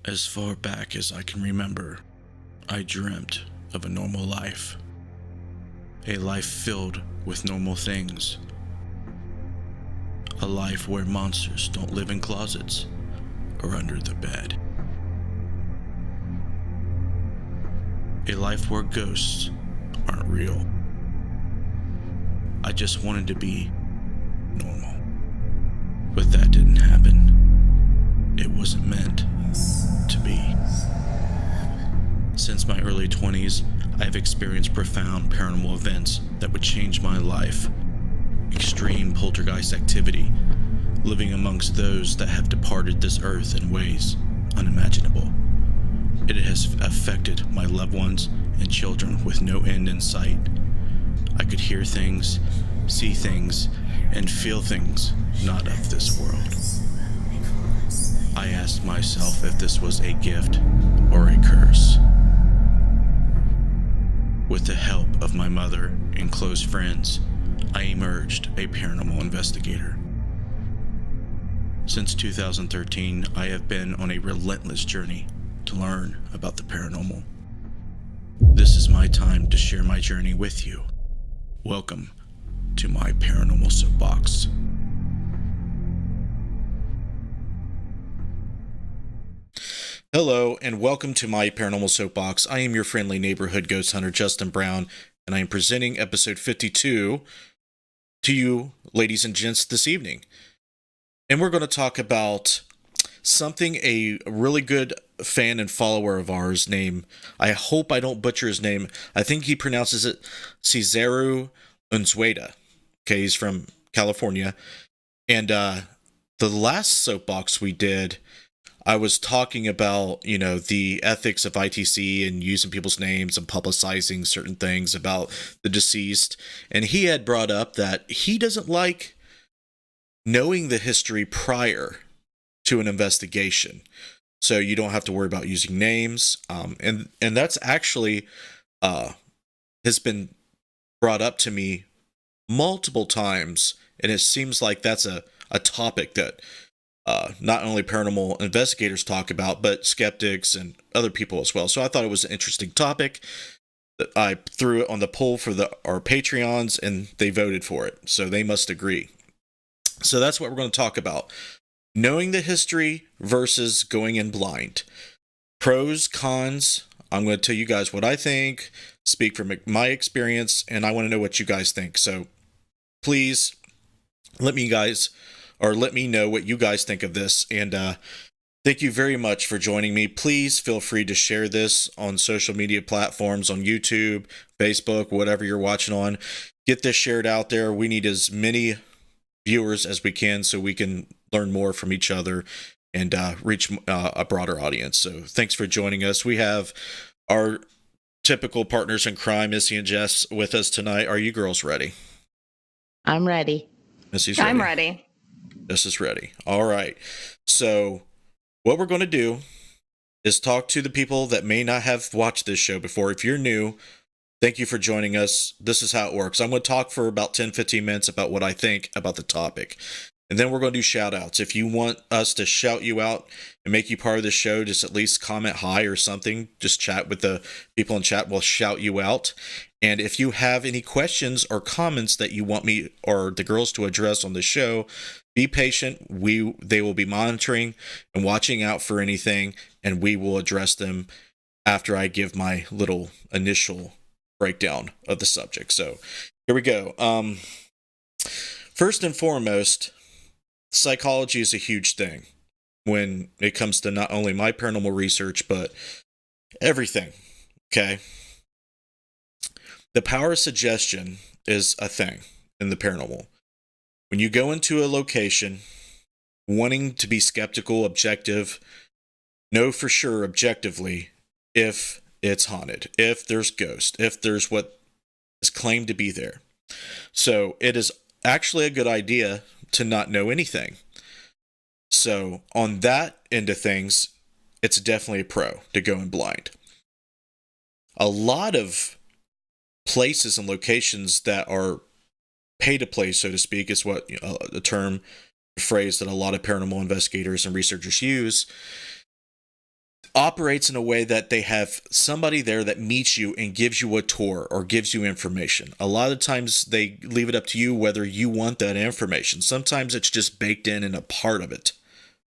As far back as I can remember, I dreamt of a normal life. A life filled with normal things. A life where monsters don't live in closets or under the bed. A life where ghosts aren't real. I just wanted to be normal. But that didn't happen. It wasn't meant to be. Since my early 20s, I have experienced profound paranormal events that would change my life. Extreme poltergeist activity, living amongst those that have departed this earth in ways unimaginable. It has affected my loved ones and children with no end in sight. I could hear things, see things, and feel things not of this world. I asked myself if this was a gift or a curse. With the help of my mother and close friends, I emerged a paranormal investigator. Since 2013, I have been on a relentless journey to learn about the paranormal. This is my time to share my journey with you. Welcome to my Paranormal Soapbox. Hello, and welcome to my Paranormal Soapbox. I am your friendly neighborhood ghost hunter, Justin Brown, and I am presenting episode 52 to you, ladies and gents, this evening. And we're going to talk about something a really good fan and follower of ours named, I hope I don't butcher his name, I think he pronounces it Cesaru Unzueta. Okay, he's from California. And the last soapbox we did, I was talking about, the ethics of ITC and using people's names and publicizing certain things about the deceased. And he had brought up that he doesn't like knowing the history prior to an investigation. So you don't have to worry about using names. And that's actually has been brought up to me multiple times. And it seems like that's a topic that not only paranormal investigators talk about, but skeptics and other people as well. So I thought it was an interesting topic. I threw it on the poll for our Patreons, and they voted for it. So they must agree. So that's what we're going to talk about. Knowing the history versus going in blind. Pros, cons. I'm going to tell you guys what I think, speak from my experience, and I want to know what you guys think. So please let me know what you guys think of this. And thank you very much for joining me. Please feel free to share this on social media platforms, on YouTube, Facebook, whatever you're watching on. Get this shared out there. We need as many viewers as we can so we can learn more from each other and reach a broader audience. So thanks for joining us. We have our typical partners in crime, Missy and Jess, with us tonight. Are you girls ready? I'm ready. Missy's ready. I'm ready. Jess is ready. All right. So what we're going to do is talk to the people that may not have watched this show before. If you're new, thank you for joining us. This is how it works. I'm going to talk for about 10-15 minutes about what I think about the topic. And then we're going to do shout outs. If you want us to shout you out and make you part of the show, just at least comment hi or something. Just chat with the people in chat. We'll shout you out. And if you have any questions or comments that you want me or the girls to address on the show, be patient. They will be monitoring and watching out for anything, and we will address them after I give my little initial breakdown of the subject. So here we go. First and foremost, psychology is a huge thing when it comes to not only my paranormal research, but everything. Okay. The power of suggestion is a thing in the paranormal. When you go into a location wanting to be skeptical, objective, know for sure objectively if it's haunted, if there's ghosts, if there's what is claimed to be there. So it is actually a good idea to not know anything. So on that end of things, it's definitely a pro to go in blind. A lot of places and locations that are pay to play, so to speak, is what the term, the phrase that a lot of paranormal investigators and researchers use. operates in a way that they have somebody there that meets you and gives you a tour or gives you information. A lot of times they leave it up to you whether you want that information. Sometimes it's just baked in and a part of it.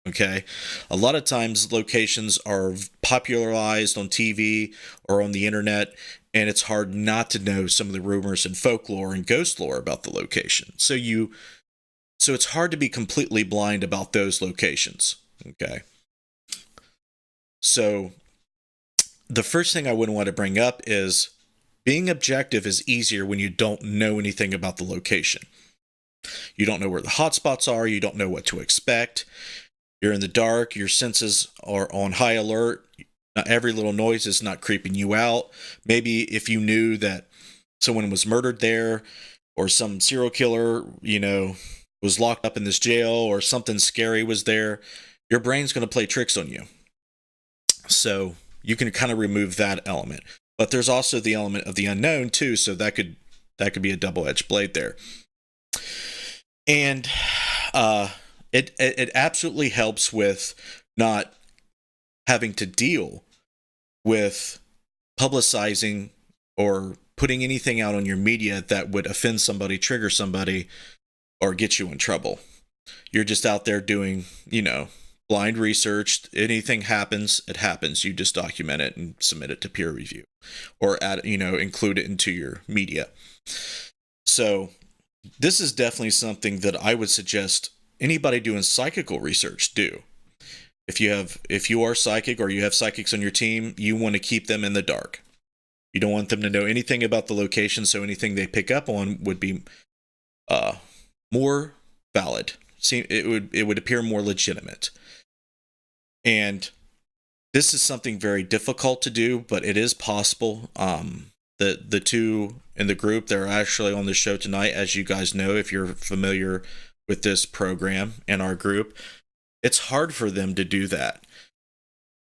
Okay. A lot of times locations are popularized on TV or on the internet, and it's hard not to know some of the rumors and folklore and ghost lore about the location. So it's hard to be completely blind about those locations. Okay. So the first thing I would want to bring up is being objective is easier when you don't know anything about the location. You don't know where the hotspots are. You don't know what to expect. You're in the dark. Your senses are on high alert. Not every little noise is not creeping you out. Maybe if you knew that someone was murdered there, or some serial killer, was locked up in this jail, or something scary was there, your brain's going to play tricks on you. So you can kind of remove that element. But there's also the element of the unknown too, so that could be a double-edged blade there. And it absolutely helps with not having to deal with publicizing or putting anything out on your media that would offend somebody, trigger somebody, or get you in trouble. You're just out there doing, blind research. Anything happens, it happens. You just document it and submit it to peer review, or include it into your media. So this is definitely something that I would suggest anybody doing psychical research do. If you are psychic or you have psychics on your team, you want to keep them in the dark. You don't want them to know anything about the location, so anything they pick up on would be more valid. It would appear more legitimate. And this is something very difficult to do, but it is possible. The two in the group, they're actually on the show tonight, as you guys know, if you're familiar with this program and our group. It's hard for them to do that.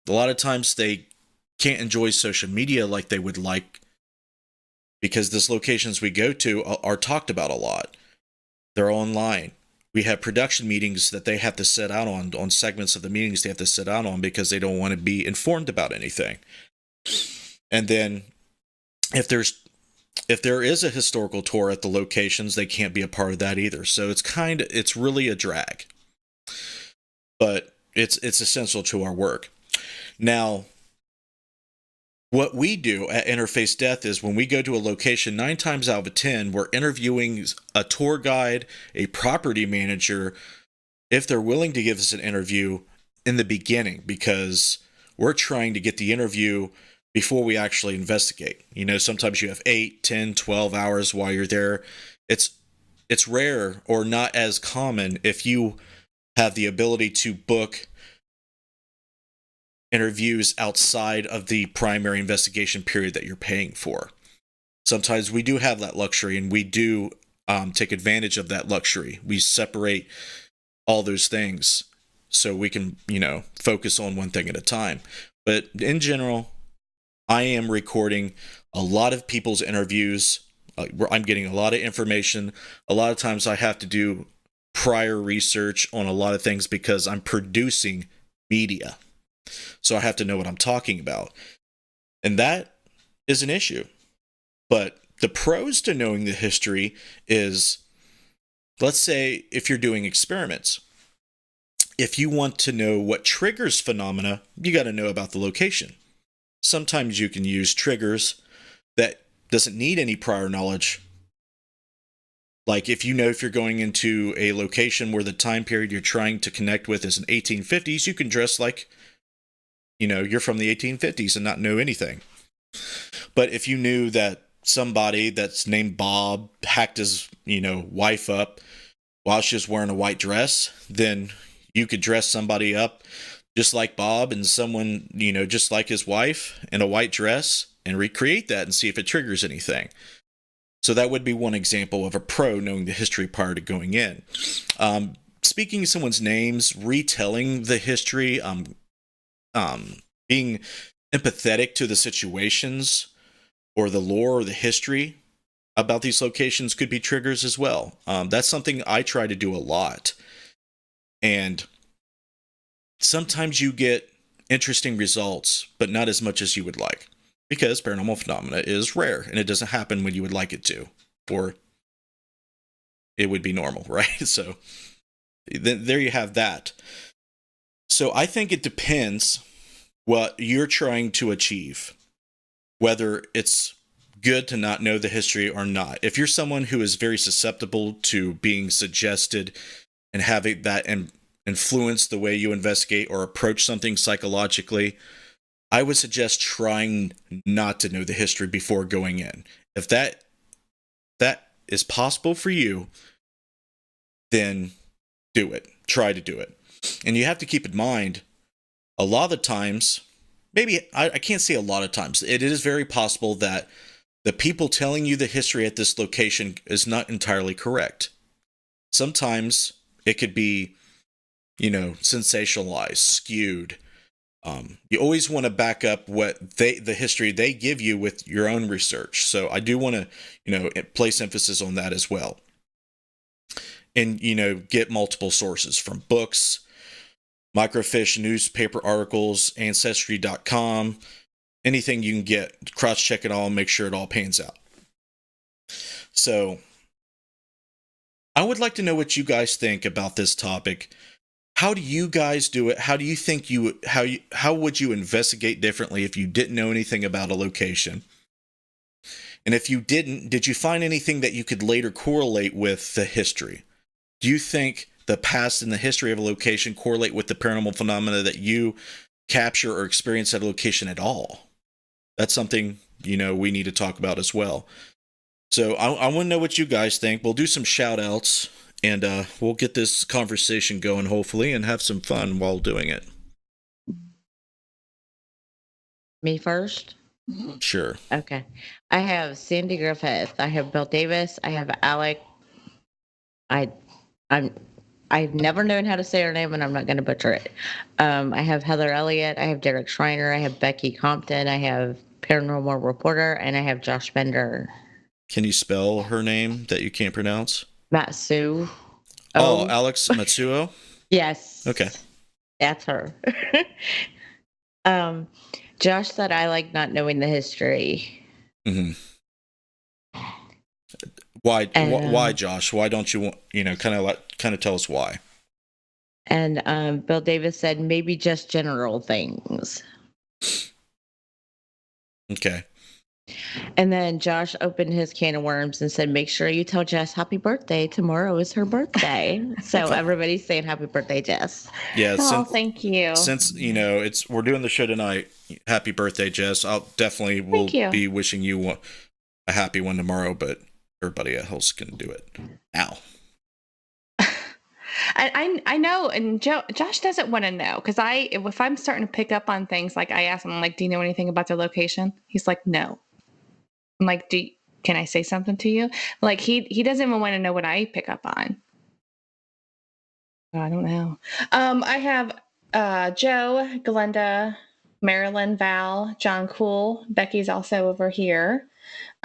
A lot of times they can't enjoy social media like they would like, because these locations we go to are talked about a lot. They're online. We have production meetings that they have to sit out on segments of the meetings they have to sit out on because they don't want to be informed about anything. And then if there is a historical tour at the locations, they can't be a part of that either. So it's really a drag. But it's essential to our work. Now, what we do at Interface Death is when we go to a location, 9 times out of 10, we're interviewing a tour guide, a property manager, if they're willing to give us an interview in the beginning, because we're trying to get the interview before we actually investigate. Sometimes you have 8, 10, 12 hours while you're there. It's rare or not as common if you have the ability to book interviews outside of the primary investigation period that you're paying for. Sometimes we do have that luxury, and we do take advantage of that luxury. We separate all those things so we can, focus on one thing at a time. But in general, I am recording a lot of people's interviews. I'm getting a lot of information. A lot of times I have to do prior research on a lot of things because I'm producing media. So I have to know what I'm talking about. And that is an issue. But the pros to knowing the history is, let's say if you're doing experiments, if you want to know what triggers phenomena, you got to know about the location. Sometimes you can use triggers that doesn't need any prior knowledge. Like if you're going into a location where the time period you're trying to connect with is in 1850s, you can dress like, you're from the 1850s and not know anything. But if you knew that somebody that's named Bob hacked his, wife up while she was wearing a white dress, then you could dress somebody up just like Bob and someone, just like his wife in a white dress and recreate that and see if it triggers anything. So that would be one example of a pro knowing the history prior to going in. Speaking someone's names, retelling the history, being empathetic to the situations or the lore or the history about these locations could be triggers as well. That's something I try to do a lot. And sometimes you get interesting results, but not as much as you would like, because paranormal phenomena is rare and it doesn't happen when you would like it to, or it would be normal, right? So there you have that. So I think it depends what you're trying to achieve, whether it's good to not know the history or not. If you're someone who is very susceptible to being suggested and having that influence the way you investigate or approach something psychologically, I would suggest trying not to know the history before going in. If that is possible for you, then do it. Try to do it. And you have to keep in mind, a lot of the times, maybe I can't say a lot of times, it is very possible that the people telling you the history at this location is not entirely correct. Sometimes it could be, sensationalized, skewed. You always want to back up the history they give you with your own research. So I do want to, place emphasis on that as well. And, get multiple sources from books, microfiche newspaper articles, ancestry.com, anything you can get. Cross-check it all and make sure it all pans out. So I would like to know what you guys think about this topic. How do you guys do it? How do you think how would you investigate differently if you didn't know anything about a location? And if you didn't, did you find anything that you could later correlate with the history? Do you think the past and the history of a location correlate with the paranormal phenomena that you capture or experience at a location at all? That's something, we need to talk about as well. So I want to know what you guys think. We'll do some shout outs and we'll get this conversation going, hopefully, and have some fun while doing it. Me first? Sure. Okay. I have Sandy Griffith. I have Bill Davis. I have Alec. I've never known how to say her name, and I'm not going to butcher it. I have Heather Elliott. I have Derek Schreiner. I have Becky Compton. I have Paranormal Reporter, and I have Josh Bender. Can you spell her name that you can't pronounce? Matsu. Oh, Alex Matsuo? Yes. Okay. That's her. Josh said I like not knowing the history. Mm-hmm. Why, Josh? Why don't you want, kind of tell us why? And Bill Davis said maybe just general things. Okay. And then Josh opened his can of worms and said, make sure you tell Jess happy birthday. Tomorrow is her birthday. So everybody's saying happy birthday, Jess. Yeah. Thank you. Since, we're doing the show tonight. Happy birthday, Jess. I'll definitely will be wishing you a happy one tomorrow, but everybody else can do it now. I know, and Josh doesn't want to know, because if I'm starting to pick up on things, like I ask him, like, do you know anything about their location? He's like, no. I'm like, can I say something to you? Like, he doesn't even want to know what I pick up on. I don't know. I have Joe, Glenda, Marilyn, Val, John Cool. Becky's also over here.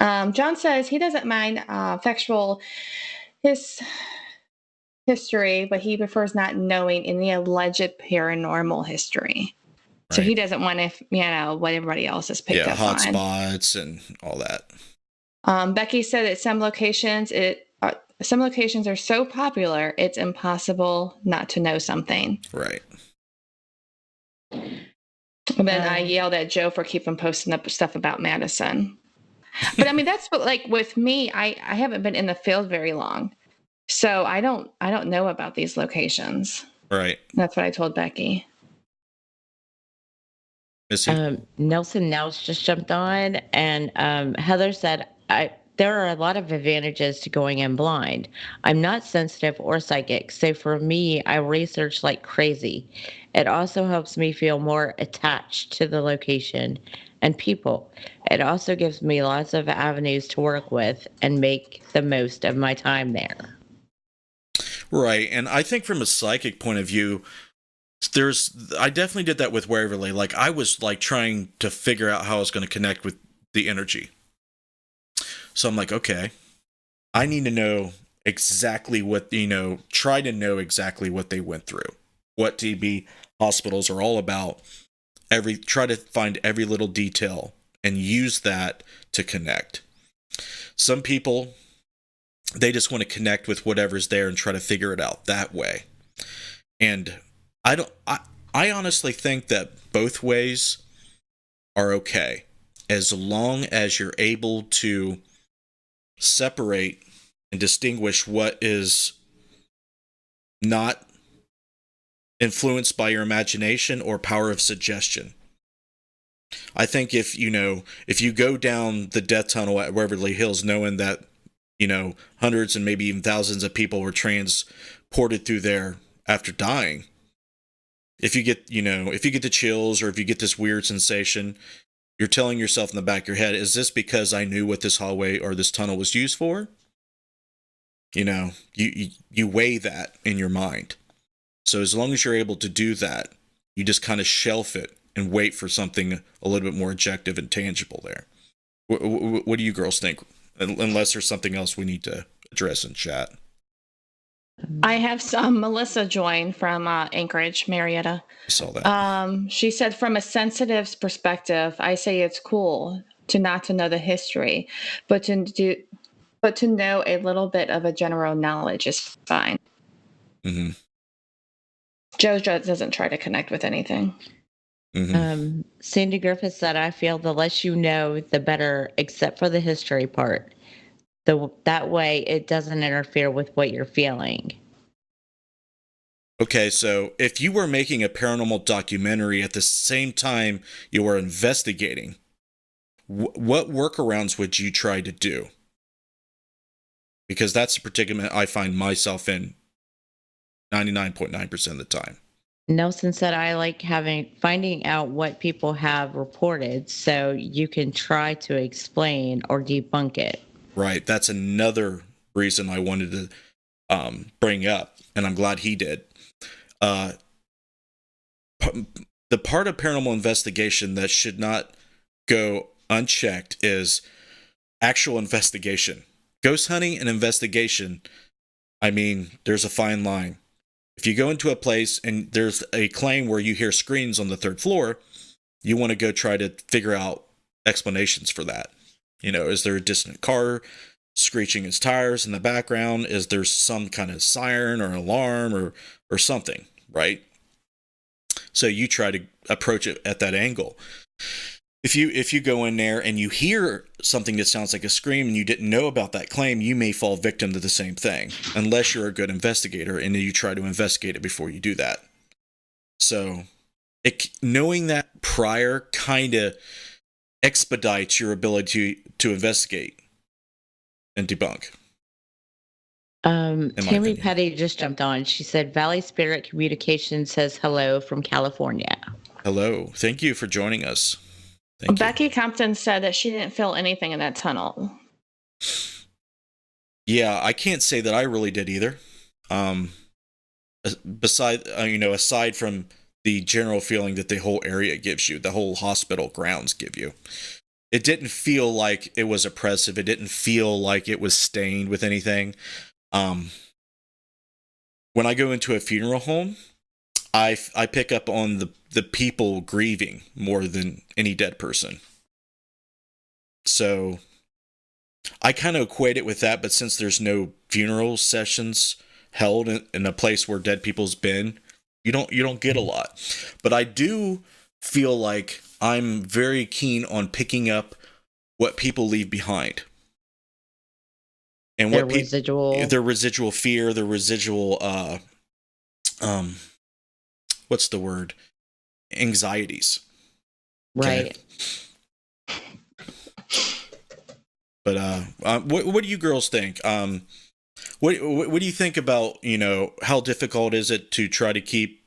John says he doesn't mind factual history, but he prefers not knowing any alleged paranormal history. Right. So he doesn't want to, what everybody else has picked up on. Yeah, hotspots and all that. Becky said that some locations are so popular, it's impossible not to know something. Right. And then I yelled at Joe for keeping posting up stuff about Madison. But I mean, that's what, like, with me, I haven't been in the field very long. So I don't know about these locations. Right. That's what I told Becky. Nelson Nels just jumped on, and Heather said, there are a lot of advantages to going in blind. I'm not sensitive or psychic, so for me, I research like crazy. It also helps me feel more attached to the location and people. It also gives me lots of avenues to work with and make the most of my time there. Right, and I think from a psychic point of view, I definitely did that with Waverly. Like, I was like trying to figure out how I was going to connect with the energy. So I'm like, okay, I need to know exactly what, try to know exactly what they went through, what TB hospitals are all about, try to find every little detail and use that to connect. Some people, they just want to connect with whatever's there and try to figure it out that way. And I honestly think that both ways are okay, as long as you're able to separate and distinguish what is not influenced by your imagination or power of suggestion. I think if you go down the death tunnel at Waverly Hills knowing that, hundreds and maybe even thousands of people were transported through there after dying, if you get the chills or if you get this weird sensation, you're telling yourself in the back of your head, is this because I knew what this hallway or this tunnel was used for? You weigh that in your mind. So as long as you're able to do that, you just kind of shelf it and wait for something a little bit more objective and tangible there. What do you girls think? Unless there's something else we need to address in chat. I have some Melissa join from Anchorage, Marietta. I saw that. She said, from a sensitive's perspective, I say it's cool to know the history, but to know a little bit of a general knowledge is fine. Mm-hmm. JoJo doesn't try to connect with anything. Mm-hmm. Sandy Griffith said, I feel the less you know, the better, except for the history part. That way it doesn't interfere with what you're feeling. Okay, so if you were making a paranormal documentary at the same time you were investigating, what workarounds would you try to do? Because that's the predicament I find myself in 99.9% of the time. Nelson said, I like finding out what people have reported so you can try to explain or debunk it. Right. That's another reason I wanted to bring up, and I'm glad he did. The part of paranormal investigation that should not go unchecked is actual investigation. Ghost hunting and investigation, I mean, there's a fine line. If you go into a place and there's a claim where you hear screams on the third floor, you want to go try to figure out explanations for that. Is there a distant car screeching its tires in the background? Is there some kind of siren or alarm or something, right? So you try to approach it at that angle. If you go in there and you hear something that sounds like a scream and you didn't know about that claim, you may fall victim to the same thing, unless you're a good investigator and you try to investigate it before you do that. So knowing that prior kind of expedites your ability to investigate and debunk. Tammy Petty just jumped on. She said, Valley Spirit Communication says hello from California. Hello. Thank you for joining us. Becky Compton said that she didn't feel anything in that tunnel. Yeah, I can't say that I really did either. Aside from the general feeling that the whole area gives you, the whole hospital grounds give you. It didn't feel like it was oppressive. It didn't feel like it was stained with anything. When I go into a funeral home, I pick up on the people grieving more than any dead person. So I kind of equate it with that, but since there's no funeral sessions held in a place where dead people's been, you don't get a lot. But I do feel like I'm very keen on picking up what people leave behind. And their residual fear, their residual what's the word? Anxieties. Right. Okay. But what do you girls think? What do you think about, how difficult is it to try to keep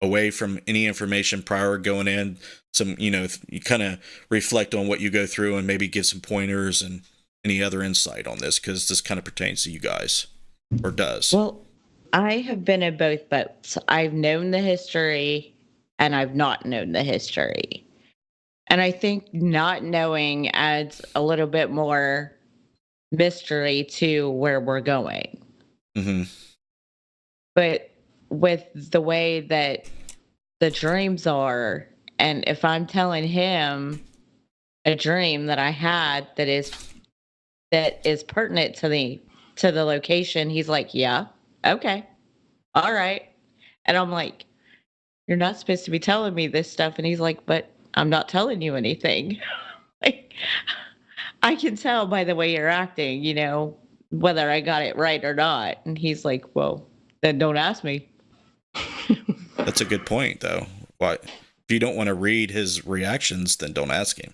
away from any information prior going in? Some, you kind of reflect on what you go through and maybe give some pointers and any other insight on this, because this kind of pertains to you guys, or does. Well, I have been in both boats. I've known the history and I've not known the history. And I think not knowing adds a little bit more mystery to where we're going. Mm-hmm. But with the way that the dreams are And if I'm telling him a dream that I had that is pertinent to the location, he's like, yeah, okay, all right. And I'm like, you're not supposed to be telling me this stuff. And he's like, but I'm not telling you anything. Like, I can tell by the way you're acting, whether I got it right or not. And he's like, well, then don't ask me. That's a good point, though. Why? If you don't want to read his reactions, then don't ask him.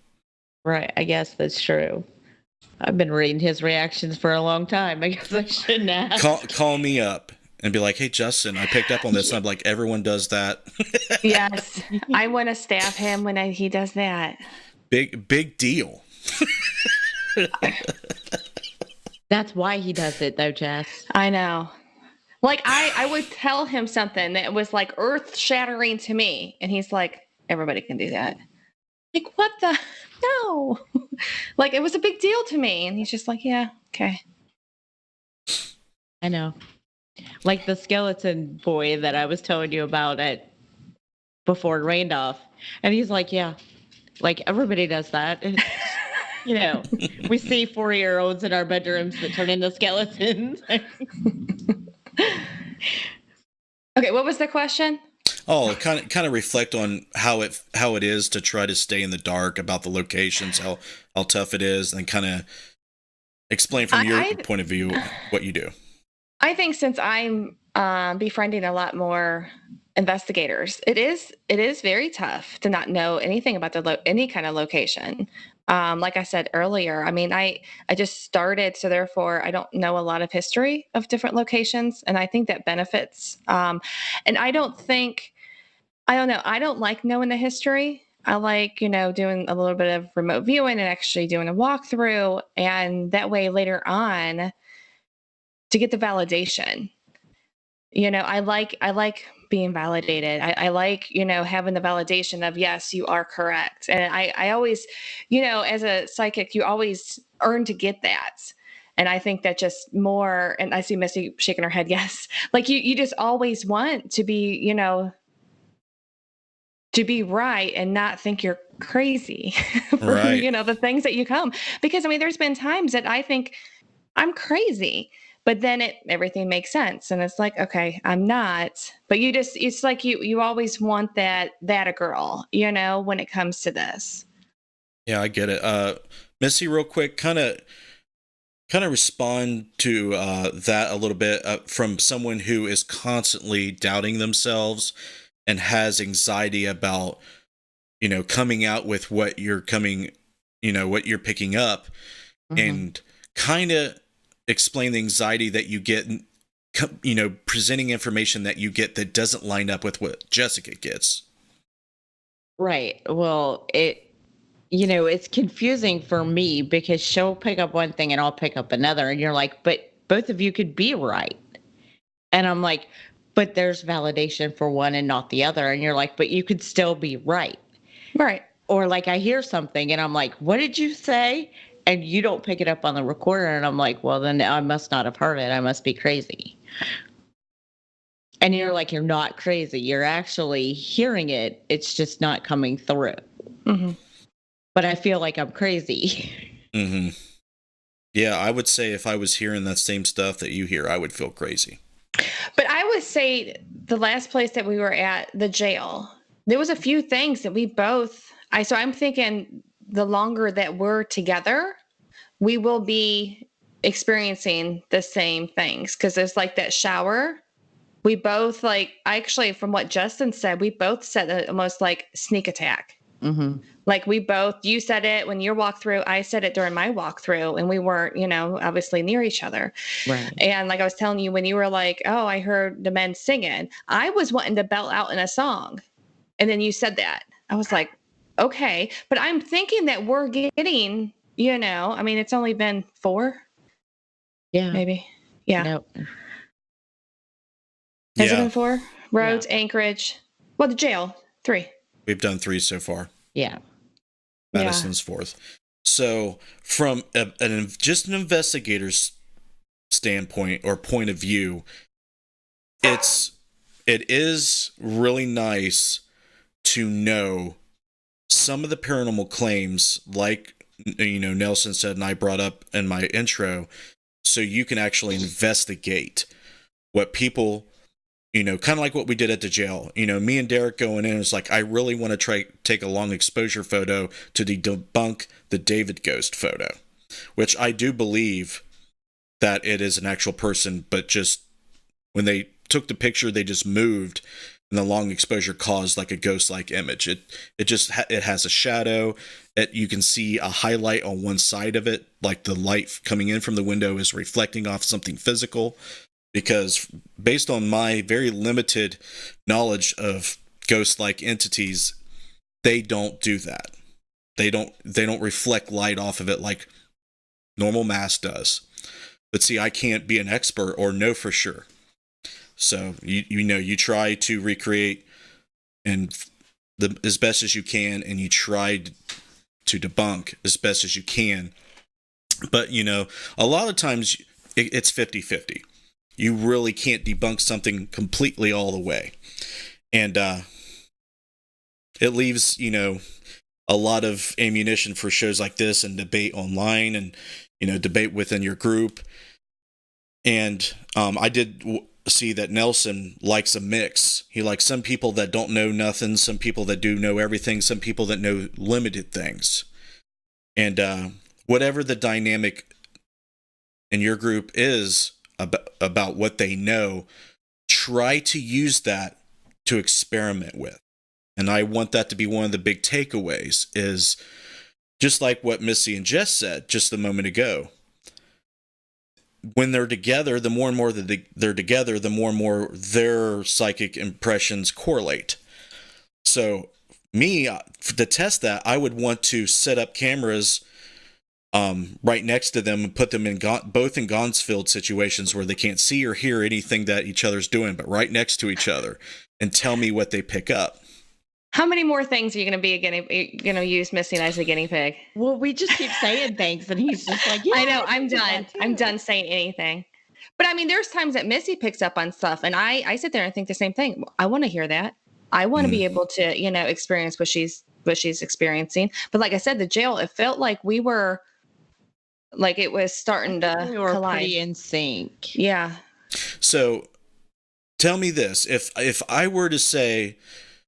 Right. I guess that's true. I've been reading his reactions for a long time. I guess I shouldn't ask. Call me up and be like, hey, Justin, I picked up on this. And I'm like, everyone does that. Yes. I want to stab him when he does that. Big deal. That's why he does it, though, Jess. I know. Like, I would tell him something that was like earth shattering to me. And he's like, everybody can do that. Like, what the? No. Like, it was a big deal to me. And he's just like, yeah, okay. I know. Like the skeleton boy that I was telling you about before it rained off. And he's like, yeah, like everybody does that. We see 4-year-olds in our bedrooms that turn into skeletons. Okay, what was the question? Oh, kind of reflect on how it is to try to stay in the dark about the locations, how tough it is, and kind of explain from your point of view what you do. I think since I'm befriending a lot more investigators, it is very tough to not know anything about any kind of location. Like I said earlier, I mean, I just started, so therefore I don't know a lot of history of different locations, and I think that benefits. And I don't know. I don't like knowing the history. I like, doing a little bit of remote viewing and actually doing a walkthrough, and that way later on to get the validation. I like being validated. I like, having the validation of, yes, you are correct. And I always, as a psychic, you always earn to get that. And I think that just more, and I see Missy shaking her head, yes. Like you just always want to be, to be right and not think you're crazy for, right. The things that you come. Because I mean, there's been times that I think I'm crazy, but then everything makes sense. And it's like, okay, I'm not, but it's like you always want that a girl, when it comes to this. Yeah, I get it. Missy, real quick, kind of respond to that a little bit from someone who is constantly doubting themselves and has anxiety about, coming out with what you're what you're picking up, and kind of explain the anxiety that you get, presenting information that you get that doesn't line up with what Jessica gets. Right. Well, it's confusing for me because she'll pick up one thing and I'll pick up another. And you're like, but both of you could be right. And I'm like, but there's validation for one and not the other. And you're like, but you could still be right. Right. Or like I hear something and I'm like, what did you say? And you don't pick it up on the recorder. And I'm like, well, then I must not have heard it. I must be crazy. And you're like, you're not crazy. You're actually hearing it. It's just not coming through. Mm-hmm. But I feel like I'm crazy. Mm-hmm. Yeah, I would say if I was hearing that same stuff that you hear, I would feel crazy. But I would say the last place that we were at, the jail, there was a few things that we both, so I'm thinking the longer that we're together, we will be experiencing the same things. Because there's like that shower. We both actually, from what Justin said, we both said almost like sneak attack. Mm-hmm. Like you said it when your walkthrough, I said it during my walkthrough, and we weren't, obviously near each other. Right. And like I was telling you, when you were like, oh, I heard the men singing, I was wanting to belt out in a song. And then you said that. I was like, okay. But I'm thinking that we're getting, I mean, it's only been 4. Yeah. Maybe. Yeah. Nope. Has it been 4? Rhodes, yeah. Anchorage. Well, the jail, 3. We've done 3 so far. Yeah. Madison's 4th. So from just an investigator's standpoint or point of view, it is really nice to know some of the paranormal claims, like, Nelson said and I brought up in my intro, so you can actually investigate what people, kind of like what we did at the jail. Me and Derek going in, it's like, I really want to take a long exposure photo to debunk the David ghost photo, which I do believe that it is an actual person, but just when they took the picture, they just moved, and the long exposure caused like a ghost-like image. It has a shadow. You can see a highlight on one side of it, like the light coming in from the window is reflecting off something physical. Because based on my very limited knowledge of ghost-like entities, they don't do that. They don't reflect light off of it like normal mass does. But see, I can't be an expert or know for sure. So you try to recreate as best as you can, and you try to debunk as best as you can. But a lot of times it's 50-50. You really can't debunk something completely all the way. And it leaves, a lot of ammunition for shows like this and debate online and, debate within your group. And I did see that Nelson likes a mix. He likes some people that don't know nothing, some people that do know everything, some people that know limited things. And whatever the dynamic in your group is, about what they know, try to use that to experiment with. And I want that to be one of the big takeaways, is just like what Missy and Jess said just a moment ago. When they're together, the more and more that they're together, the more and more their psychic impressions correlate. So me, to test that, I would want to set up cameras right next to them and put them in both in Gonsfield situations where they can't see or hear anything that each other's doing, but right next to each other, and tell me what they pick up. How many more things are you going to use Missy and I as a guinea pig? Well, we just keep saying things, and he's just like, yeah. I know, I'm done. I'm done saying anything. But I mean, there's times that Missy picks up on stuff, and I sit there and think the same thing. I want to hear that. I want to be able to, experience what she's experiencing. But like I said, the jail, it felt like we were, like it was starting to we were collide. pretty in sync. Yeah. So tell me this. If I were to say,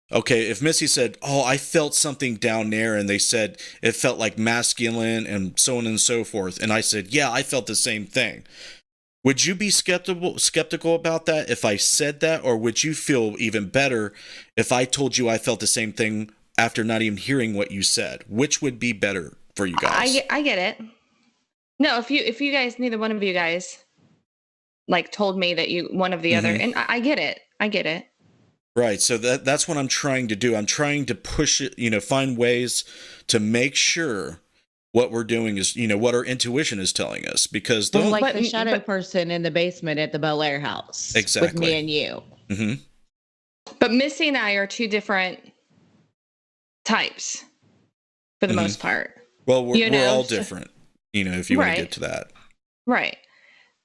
okay, if Missy said, oh, I felt something down there, and they said it felt like masculine and so on and so forth, and I said, yeah, I felt the same thing, would you be skeptical about that if I said that, or would you feel even better if I told you I felt the same thing after not even hearing what you said? Which would be better for you guys? I get it. No, if you guys, neither one of you guys, like, told me that you one of the other, and I get it. I get it. Right. So that's what I'm trying to do. I'm trying to push it, find ways to make sure what we're doing is, what our intuition is telling us. Because like the shadow person in the basement at the Bel Air house. Exactly. With me and you. Mm-hmm. But Missy and I are two different types for the most part. Well, we're all different, if you want to get to that. Right.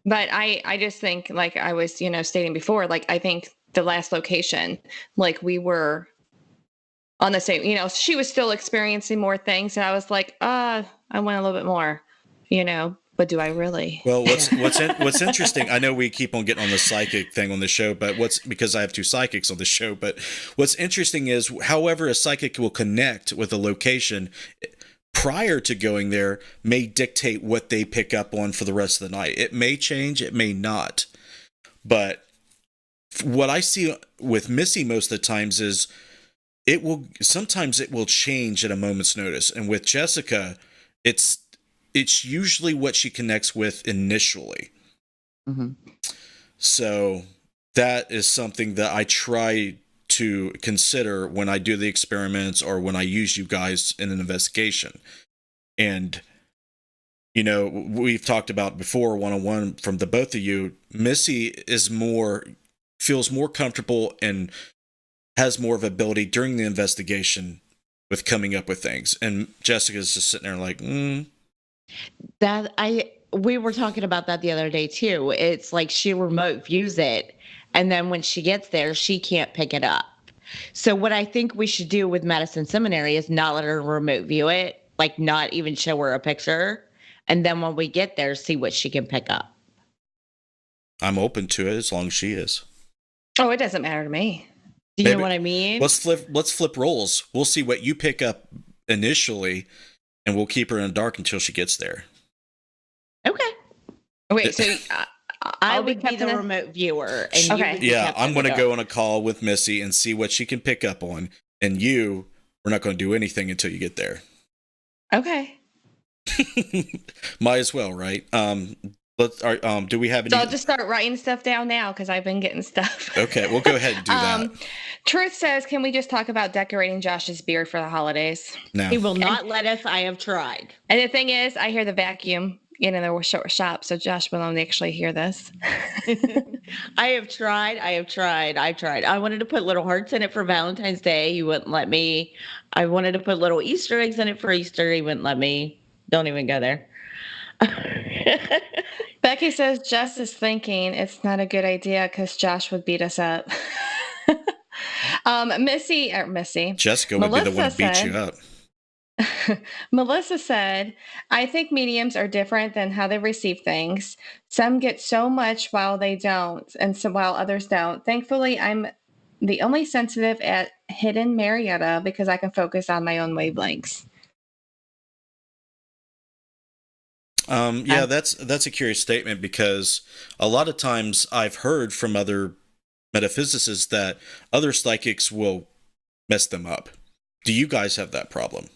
But I just think, like I was, stating before, like, I think the last location, like, we were on the same, she was still experiencing more things. And I was like, I want a little bit more, but do I really? Well, what's interesting, I know we keep on getting on the psychic thing on the show, but because I have two psychics on the show, but what's interesting is, however a psychic will connect with a location prior to going there may dictate what they pick up on for the rest of the night. It may change, it may not. But what I see with Missy most of the times is sometimes it will change at a moment's notice. And with Jessica, it's usually what she connects with initially. Mm-hmm. So that is something that I try to consider when I do the experiments or when I use you guys in an investigation. And, we've talked about before one-on-one from the both of you, Missy feels more comfortable and has more of ability during the investigation with coming up with things. And Jessica's just sitting there like, we were talking about that the other day too. It's like she remote views it, and then when she gets there, she can't pick it up. So what I think we should do with Madison Seminary is not let her remote view it, like not even show her a picture. And then when we get there, see what she can pick up. I'm open to it as long as she is. Oh, it doesn't matter to me. Do you know what I mean? Let's flip roles. We'll see what you pick up initially, and we'll keep her in the dark until she gets there. Okay. Wait, so I would be the remote viewer. And you would be I'm going to go on a call with Missy and see what she can pick up on. And we're not going to do anything until you get there. Okay. Might as well, right? Do we have any? So I'll just start writing stuff down now because I've been getting stuff. Okay, we'll go ahead and do that. Truth says, can we just talk about decorating Josh's beard for the holidays? No. He will not let us. I have tried. And the thing is, I hear the vacuum in the shop, so Josh will only actually hear this. I have tried. I wanted to put little hearts in it for Valentine's Day. He wouldn't let me. I wanted to put little Easter eggs in it for Easter. He wouldn't let me. Don't even go there. Becky says, Jess is thinking it's not a good idea because Josh would beat us up. Missy. Jessica would be the one to beat you up. Melissa said, I think mediums are different than how they receive things. Some get so much while they don't, and while others don't. Thankfully, I'm the only sensitive at Hidden Marietta because I can focus on my own wavelengths. Yeah, that's a curious statement because a lot of times I've heard from other metaphysicists that other psychics will mess them up. Do you guys have that problem?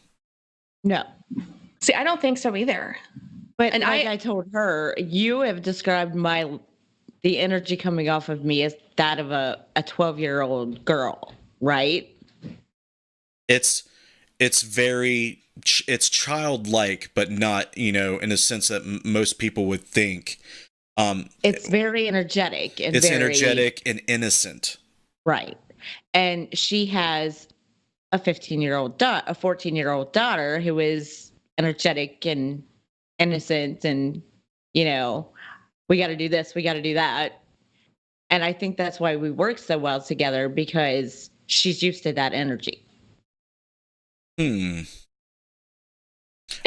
No. See, I don't think so either. But I told her, you have described the energy coming off of me as that of a 12-year-old girl, right? It's childlike, but not, in a sense that most people would think. It's very energetic. And it's energetic and innocent. Right. And she has a 14-year-old daughter who is energetic and innocent and, we got to do this, we got to do that. And I think that's why we work so well together because she's used to that energy. It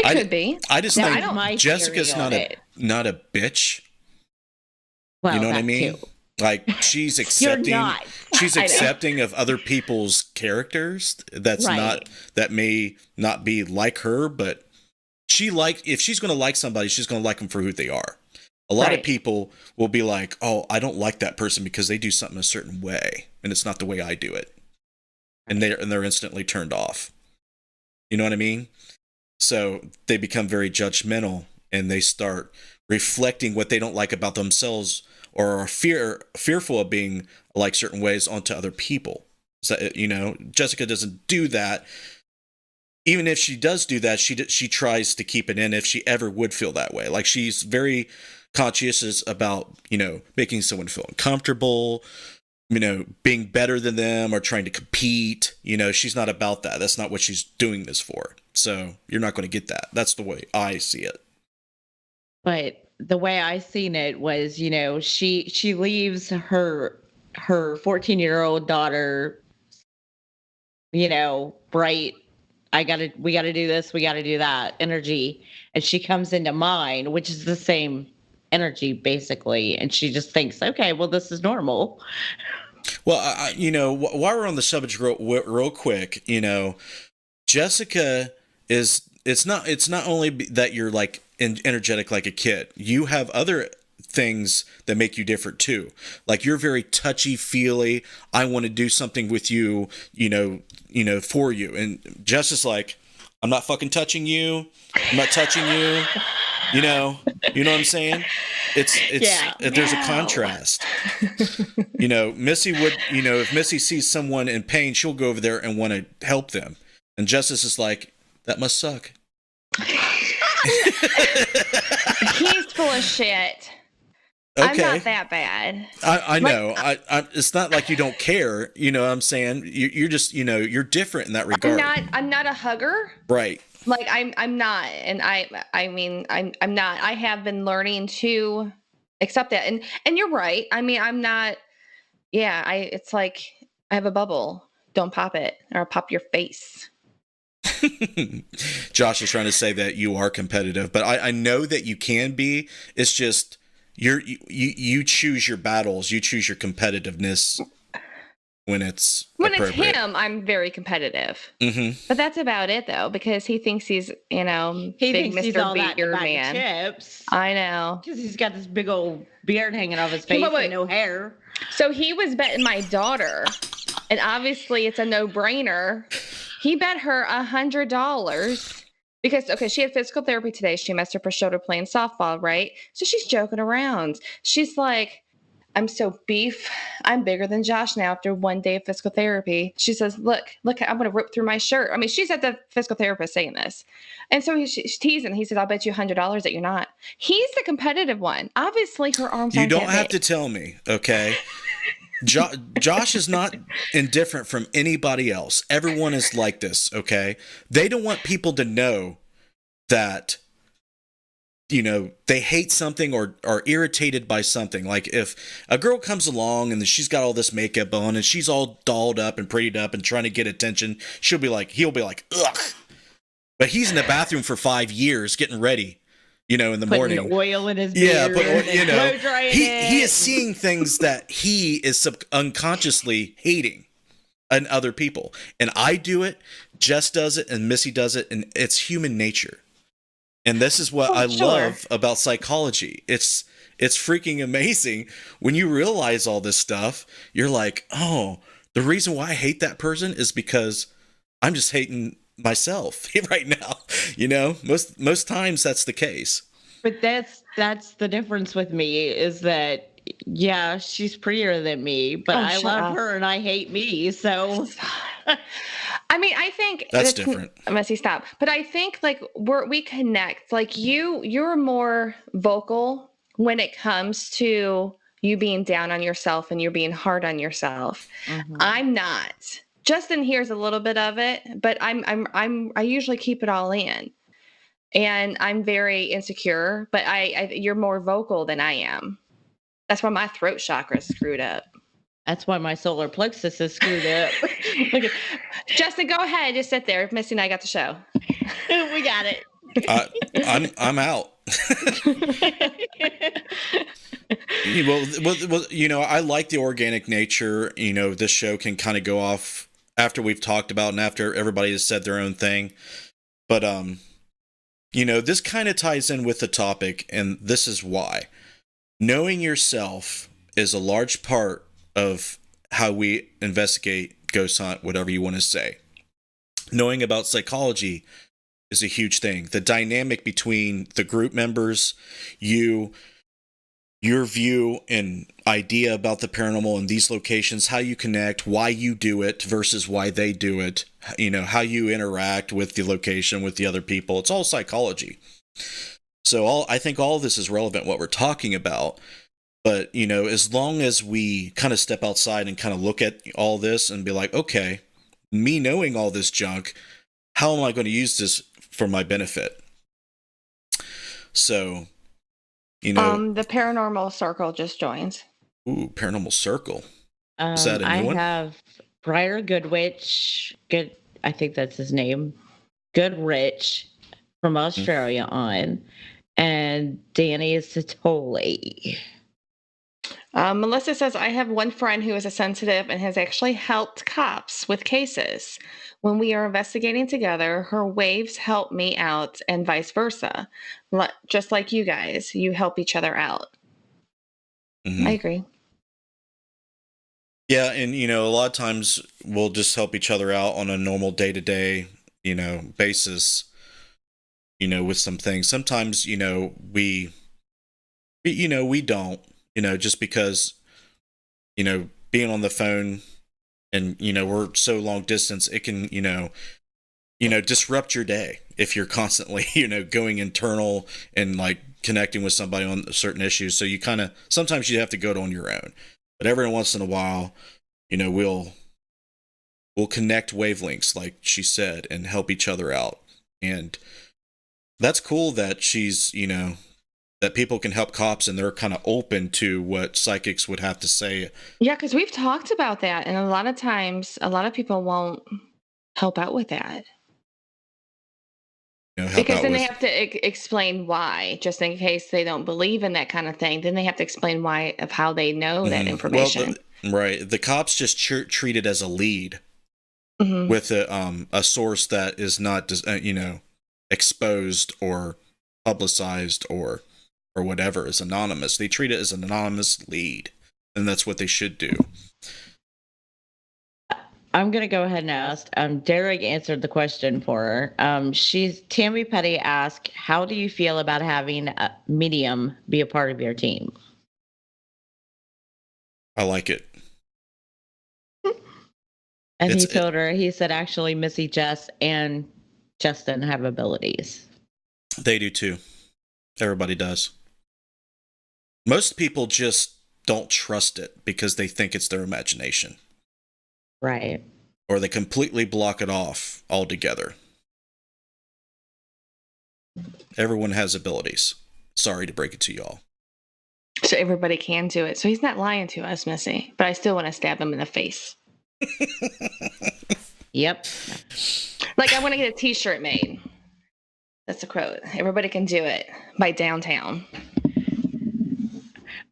could be. I just think Jessica's not a bitch. Well, you know what I mean? Too. Like she's accepting. She's accepting of other people's characters. That's right. That may not be like her, but if she's going to like somebody, she's going to like them for who they are. A lot of people will be like, "Oh, I don't like that person because they do something a certain way, and it's not the way I do it," and they're instantly turned off. You know what I mean? So they become very judgmental and they start reflecting what they don't like about themselves or are fearful of being like certain ways onto other people. So, Jessica doesn't do that. Even if she does do that, she tries to keep it in if she ever would feel that way. Like she's very conscientious about, making someone feel uncomfortable, being better than them or trying to compete. She's not about that. That's not what she's doing this for. So you're not going to get that. That's the way I see it. But the way I seen it was, she leaves her 14-year-old daughter, bright. We got to do this. We got to do that energy. And she comes into mine, which is the same energy basically. And she just thinks, okay, well, this is normal. Well, while we're on the subject real quick, Jessica it's not only that you're like energetic like a kid. You have other things that make you different too. Like you're very touchy feely. I want to do something with you, for you. And Jess is like, I'm not fucking touching you. I'm not touching you. You know what I'm saying? There's a contrast. Missy would, if Missy sees someone in pain, she'll go over there and want to help them. And Justice is like, that must suck. He's full of shit. Okay. I'm not that bad. I know. I it's not like you don't care. You know what I'm saying? You're just, you're different in that regard. I'm not a hugger. Right. Like I'm not, and I'm not. I have been learning to accept that, and you're right. I mean, I'm not. Yeah, it's like I have a bubble. don't pop it or I'll pop your face. Josh is trying to say that you are competitive, but I know that you can be. It's just you choose your battles, you choose your competitiveness when it's appropriate. Him, I'm very competitive. Mm-hmm. But that's about it, though, because he thinks he's, He big thinks Mr. he's all that in a Beard bag man. of chips. I know. Because he's got this big old beard hanging off his face and no hair. So he was betting my daughter, and obviously it's a no-brainer. He bet her $100 because, she had physical therapy today. She messed up her shoulder playing softball, right? So she's joking around. She's like, I'm so beef. I'm bigger than Josh now after one day of physical therapy. She says, look, I'm going to rip through my shirt. I mean, she's at the physical therapist saying this. And so she's teasing. He says, I'll bet you $100 that you're not. He's the competitive one. Obviously, her arms aren't You don't have to tell me, okay? Josh is not indifferent from anybody else. Everyone is like this, okay? They don't want people to know that, they hate something or are irritated by something. Like if a girl comes along and she's got all this makeup on and she's all dolled up and prettied up and trying to get attention, he'll be like, ugh. But he's in the bathroom for 5 years getting ready, in the morning. Putting oil in his beard. Yeah, he is seeing things that he is unconsciously hating in other people. And I do it, Jess does it, and Missy does it, and it's human nature. And this is what I love about psychology. It's freaking amazing. When you realize all this stuff, you're like, oh, the reason why I hate that person is because I'm just hating myself right now. Most times that's the case. But that's the difference with me is that, yeah, she's prettier than me, but I love her and I hate me. So I mean, I think that's different. Messy, stop. But I think like we connect. Like you're more vocal when it comes to you being down on yourself and you're being hard on yourself. Mm-hmm. I'm not. Justin hears a little bit of it, but I usually keep it all in, and I'm very insecure. But you're more vocal than I am. That's why my throat chakra is screwed up. That's why my solar plexus is screwed up. Justin, go ahead. Just sit there. Missy and I got the show. We got it. I'm out. Well, I like the organic nature. This show can kind of go off after we've talked about and after everybody has said their own thing. But, this kind of ties in with the topic, and this is why. Knowing yourself is a large part of how we investigate, ghost hunt, whatever you want to say. Knowing about psychology is a huge thing. The dynamic between the group members, your view and idea about the paranormal in these locations, how you connect, why you do it versus why they do it, how you interact with the location, with the other people. It's all psychology. So I think all of this is relevant, what we're talking about. But, as long as we kind of step outside and kind of look at all this and be like, okay, me knowing all this junk, how am I going to use this for my benefit? So, the Paranormal Circle just joined. Ooh, Paranormal Circle. Is that a new one? I have Briar Goodrich, I think that's his name, Goodrich from Australia on, and Danny Satoli. Melissa says, I have one friend who is a sensitive and has actually helped cops with cases. When we are investigating together, her waves help me out and vice versa. Just like you guys, you help each other out. Mm-hmm. I agree. Yeah, and, a lot of times we'll just help each other out on a normal day-to-day, basis, with some things. Sometimes, we don't. Just because, being on the phone and, we're so long distance, it can, disrupt your day if you're constantly, going internal and like connecting with somebody on certain issues. So you sometimes you have to go it on your own. But every once in a while, we'll connect wavelengths, like she said, and help each other out. And that's cool that she's, that people can help cops, and they're kind of open to what psychics would have to say. Yeah, because we've talked about that, and a lot of times, a lot of people won't help out with that. Help because out then they with. have to explain why, just in case they don't believe in that kind of thing. Then they have to explain why of how they know that information. Right. The cops just treat it as a lead with a source that is not, exposed or publicized or whatever, is anonymous. They treat it as an anonymous lead, and that's what they should do. I'm going to go ahead and ask. Derek answered the question for her. Tammy Petty asked, how do you feel about having a medium be a part of your team? I like it. And he told her, he said, actually, Missy, Jess, and Justin have abilities. They do too. Everybody does. Most people just don't trust it because they think it's their imagination. Right. Or they completely block it off altogether. Everyone has abilities. Sorry to break it to y'all. So everybody can do it. So he's not lying to us, Missy. But I still want to stab him in the face. Yep. Like, I want to get a t-shirt made. That's a quote. Everybody can do it by Downtown.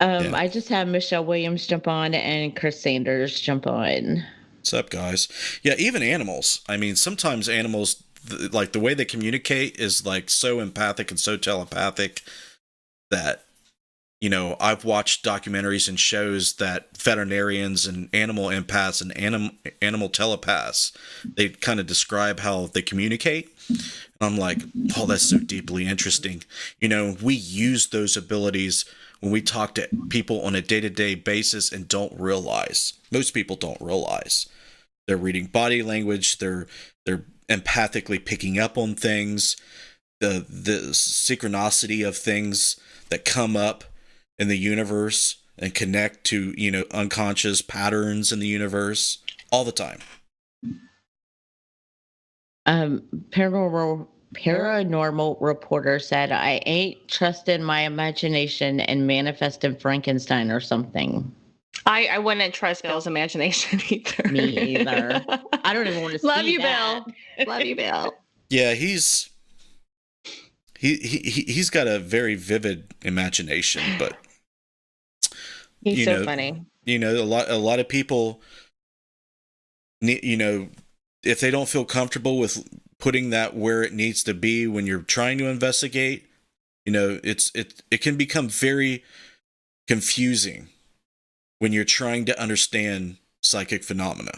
Yeah. I just had Michelle Williams jump on and Chris Sanders jump on. What's up, guys? Yeah, even animals. I mean, sometimes animals, like the way they communicate is like so empathic and so telepathic that, I've watched documentaries and shows that veterinarians and animal empaths and animal telepaths, they kind of describe how they communicate. And I'm like, oh, that's so deeply interesting. We use those abilities when we talk to people on a day-to-day basis and don't realize. Most people don't realize. They're reading body language. They're empathically picking up on things, the synchronicity of things that come up in the universe and connect to, unconscious patterns in the universe all the time. Paranormal reporter said, I ain't trusting my imagination and manifesting Frankenstein or something. I wouldn't trust Bill's imagination either. Me either. I don't even want to Love see you, that. Bill. Love you, Bill. Yeah, he's got a very vivid imagination, but he's so funny. A lot of people, if they don't feel comfortable with putting that where it needs to be when you're trying to investigate, it can become very confusing when you're trying to understand psychic phenomena.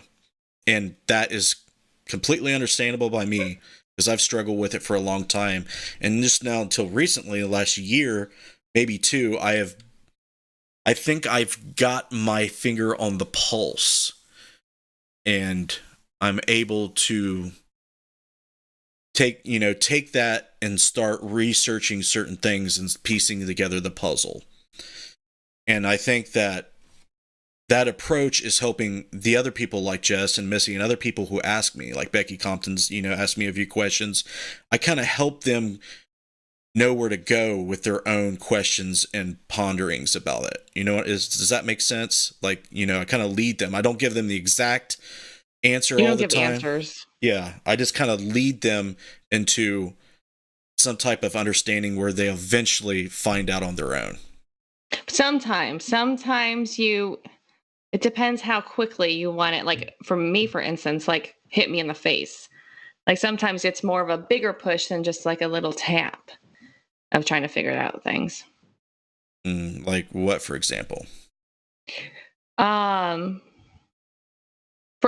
And that is completely understandable by me because I've struggled with it for a long time. And just now until recently, the last year, maybe two, I think I've got my finger on the pulse and I'm able to take that and start researching certain things and piecing together the puzzle. And I think that approach is helping the other people like Jess and Missy and other people who ask me, like Becky Compton's, asked me a few questions. I kind of help them know where to go with their own questions and ponderings about it. Does that make sense? Like, I kind of lead them. I don't give them the exact answer all the time. Answers. Yeah, I just kind of lead them into some type of understanding where they eventually find out on their own. Sometimes it depends how quickly you want it. Like for me, for instance, like hit me in the face. Like sometimes it's more of a bigger push than just like a little tap of trying to figure out things. Like what, for example? For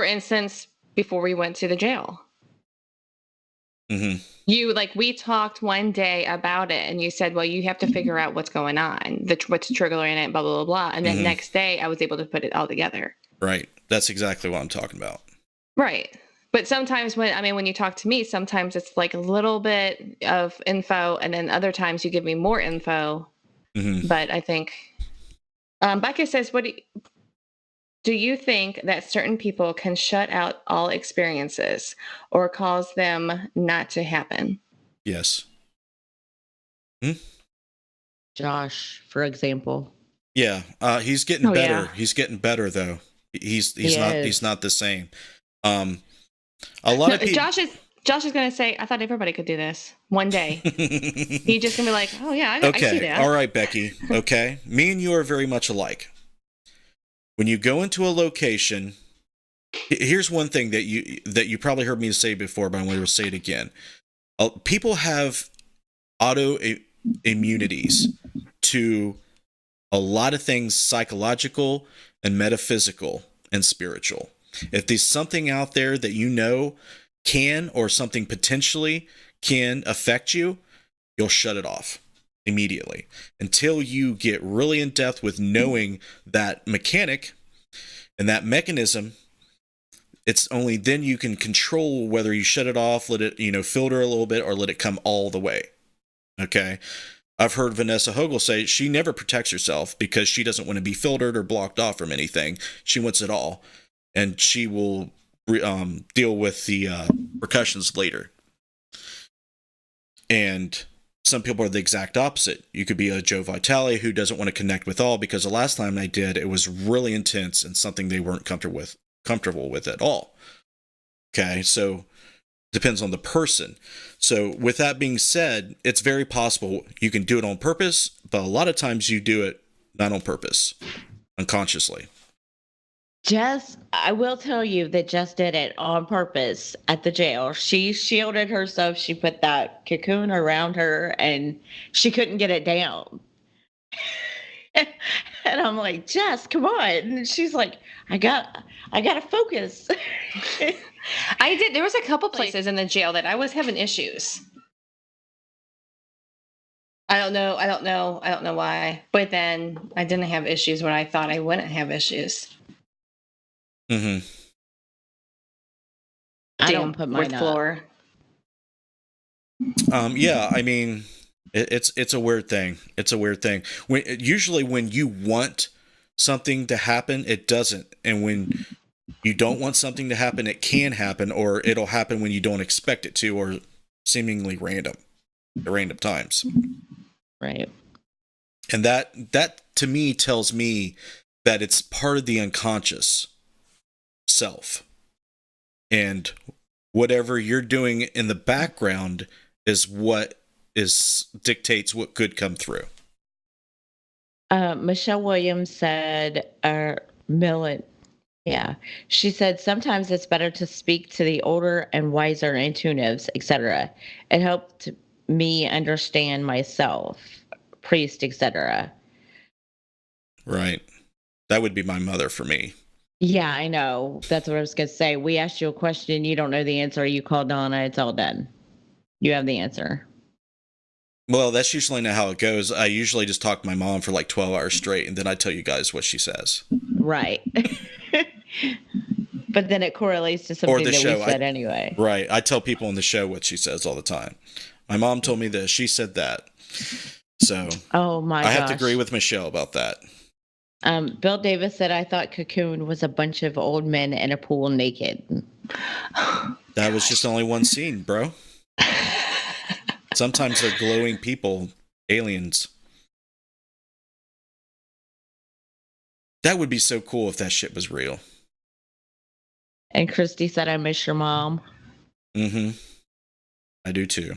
instance, before we went to the jail. Mm-hmm. We talked one day about it and you said, well, you have to figure out what's going on, what's triggering it, blah, blah, blah, blah. And then next day I was able to put it all together. Right. That's exactly what I'm talking about. Right. But sometimes when you talk to me, sometimes it's like a little bit of info and then other times you give me more info. Mm-hmm. But I think, Becca says, do you think that certain people can shut out all experiences or cause them not to happen? Yes. Hmm? Josh, for example. Yeah, he's getting Oh, better. yeah. He's getting better though. He's He he's is. not the same. A lot No, of people. Josh is gonna say, I thought everybody could do this one day. He's just gonna be like, oh yeah, I see Okay, all that. right, Becky. Okay, me and you are very much alike. When you go into a location, here's one thing that you probably heard me say before, but I'm going to say it again. People have auto immunities to a lot of things, psychological and metaphysical and spiritual. If there's something out there that you know can, or something potentially can affect you, you'll shut it off immediately until you get really in depth with knowing that mechanic and that mechanism. It's only then you can control whether you shut it off, let it, filter a little bit, or let it come all the way. Okay. I've heard Vanessa Hogel say she never protects herself because she doesn't want to be filtered or blocked off from anything. She wants it all, and she will deal with the repercussions later. And some people are the exact opposite. You could be a Joe Vitale who doesn't want to connect with all, because the last time I did, it was really intense and something they weren't comfortable with at all. Okay, so depends on the person. So with that being said, it's very possible you can do it on purpose, but a lot of times you do it not on purpose, unconsciously. Jess, I will tell you that Jess did it on purpose at the jail. She shielded herself. She put that cocoon around her and she couldn't get it down. And I'm like, Jess, come on. And she's like, I gotta focus. I did. There was a couple places in the jail that I was having issues. I don't know why. But then I didn't have issues when I thought I wouldn't have issues. Mm-hmm. I don't put mine with up. floor. Yeah, I mean, it's a weird thing. It's a weird thing. Usually when you want something to happen, it doesn't, and when you don't want something to happen, it can happen, or it'll happen when you don't expect it to, or seemingly at random times. Right. And that to me tells me that it's part of the unconscious self, and whatever you're doing in the background is what dictates what could come through. Michelle Williams said, Millet, yeah. She said, sometimes it's better to speak to the older and wiser intuitives, etc. It helped me understand myself, priest, etc. Right. That would be my mother for me. Yeah, I know. That's what I was going to say. We asked you a question, you don't know the answer, you call Donna, it's all done. You have the answer. Well, that's usually not how it goes. I usually just talk to my mom for like 12 hours straight, and then I tell you guys what she says. Right. But then it correlates to something that we said anyway. Right. I tell people on the show what she says all the time. My mom told me this. She said that. So I have to agree with Michelle about that. Bill Davis said, I thought Cocoon was a bunch of old men in a pool naked. That was just only one scene, bro. Sometimes they're glowing people, aliens. That would be so cool if that shit was real. And Christy said, I miss your mom. Mm-hmm. I do too.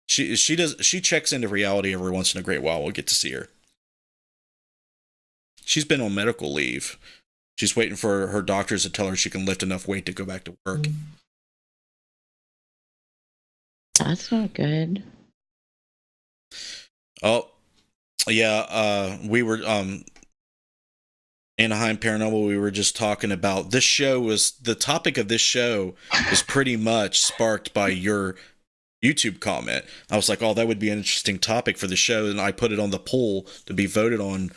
She checks into reality every once in a great while. We'll get to see her. She's been on medical leave. She's waiting for her doctors to tell her she can lift enough weight to go back to work. That's not good. Oh, yeah. We were Anaheim Paranormal. We were just talking about this show. The topic of this show was pretty much sparked by your YouTube comment. I was like, oh, that would be an interesting topic for the show, and I put it on the poll to be voted on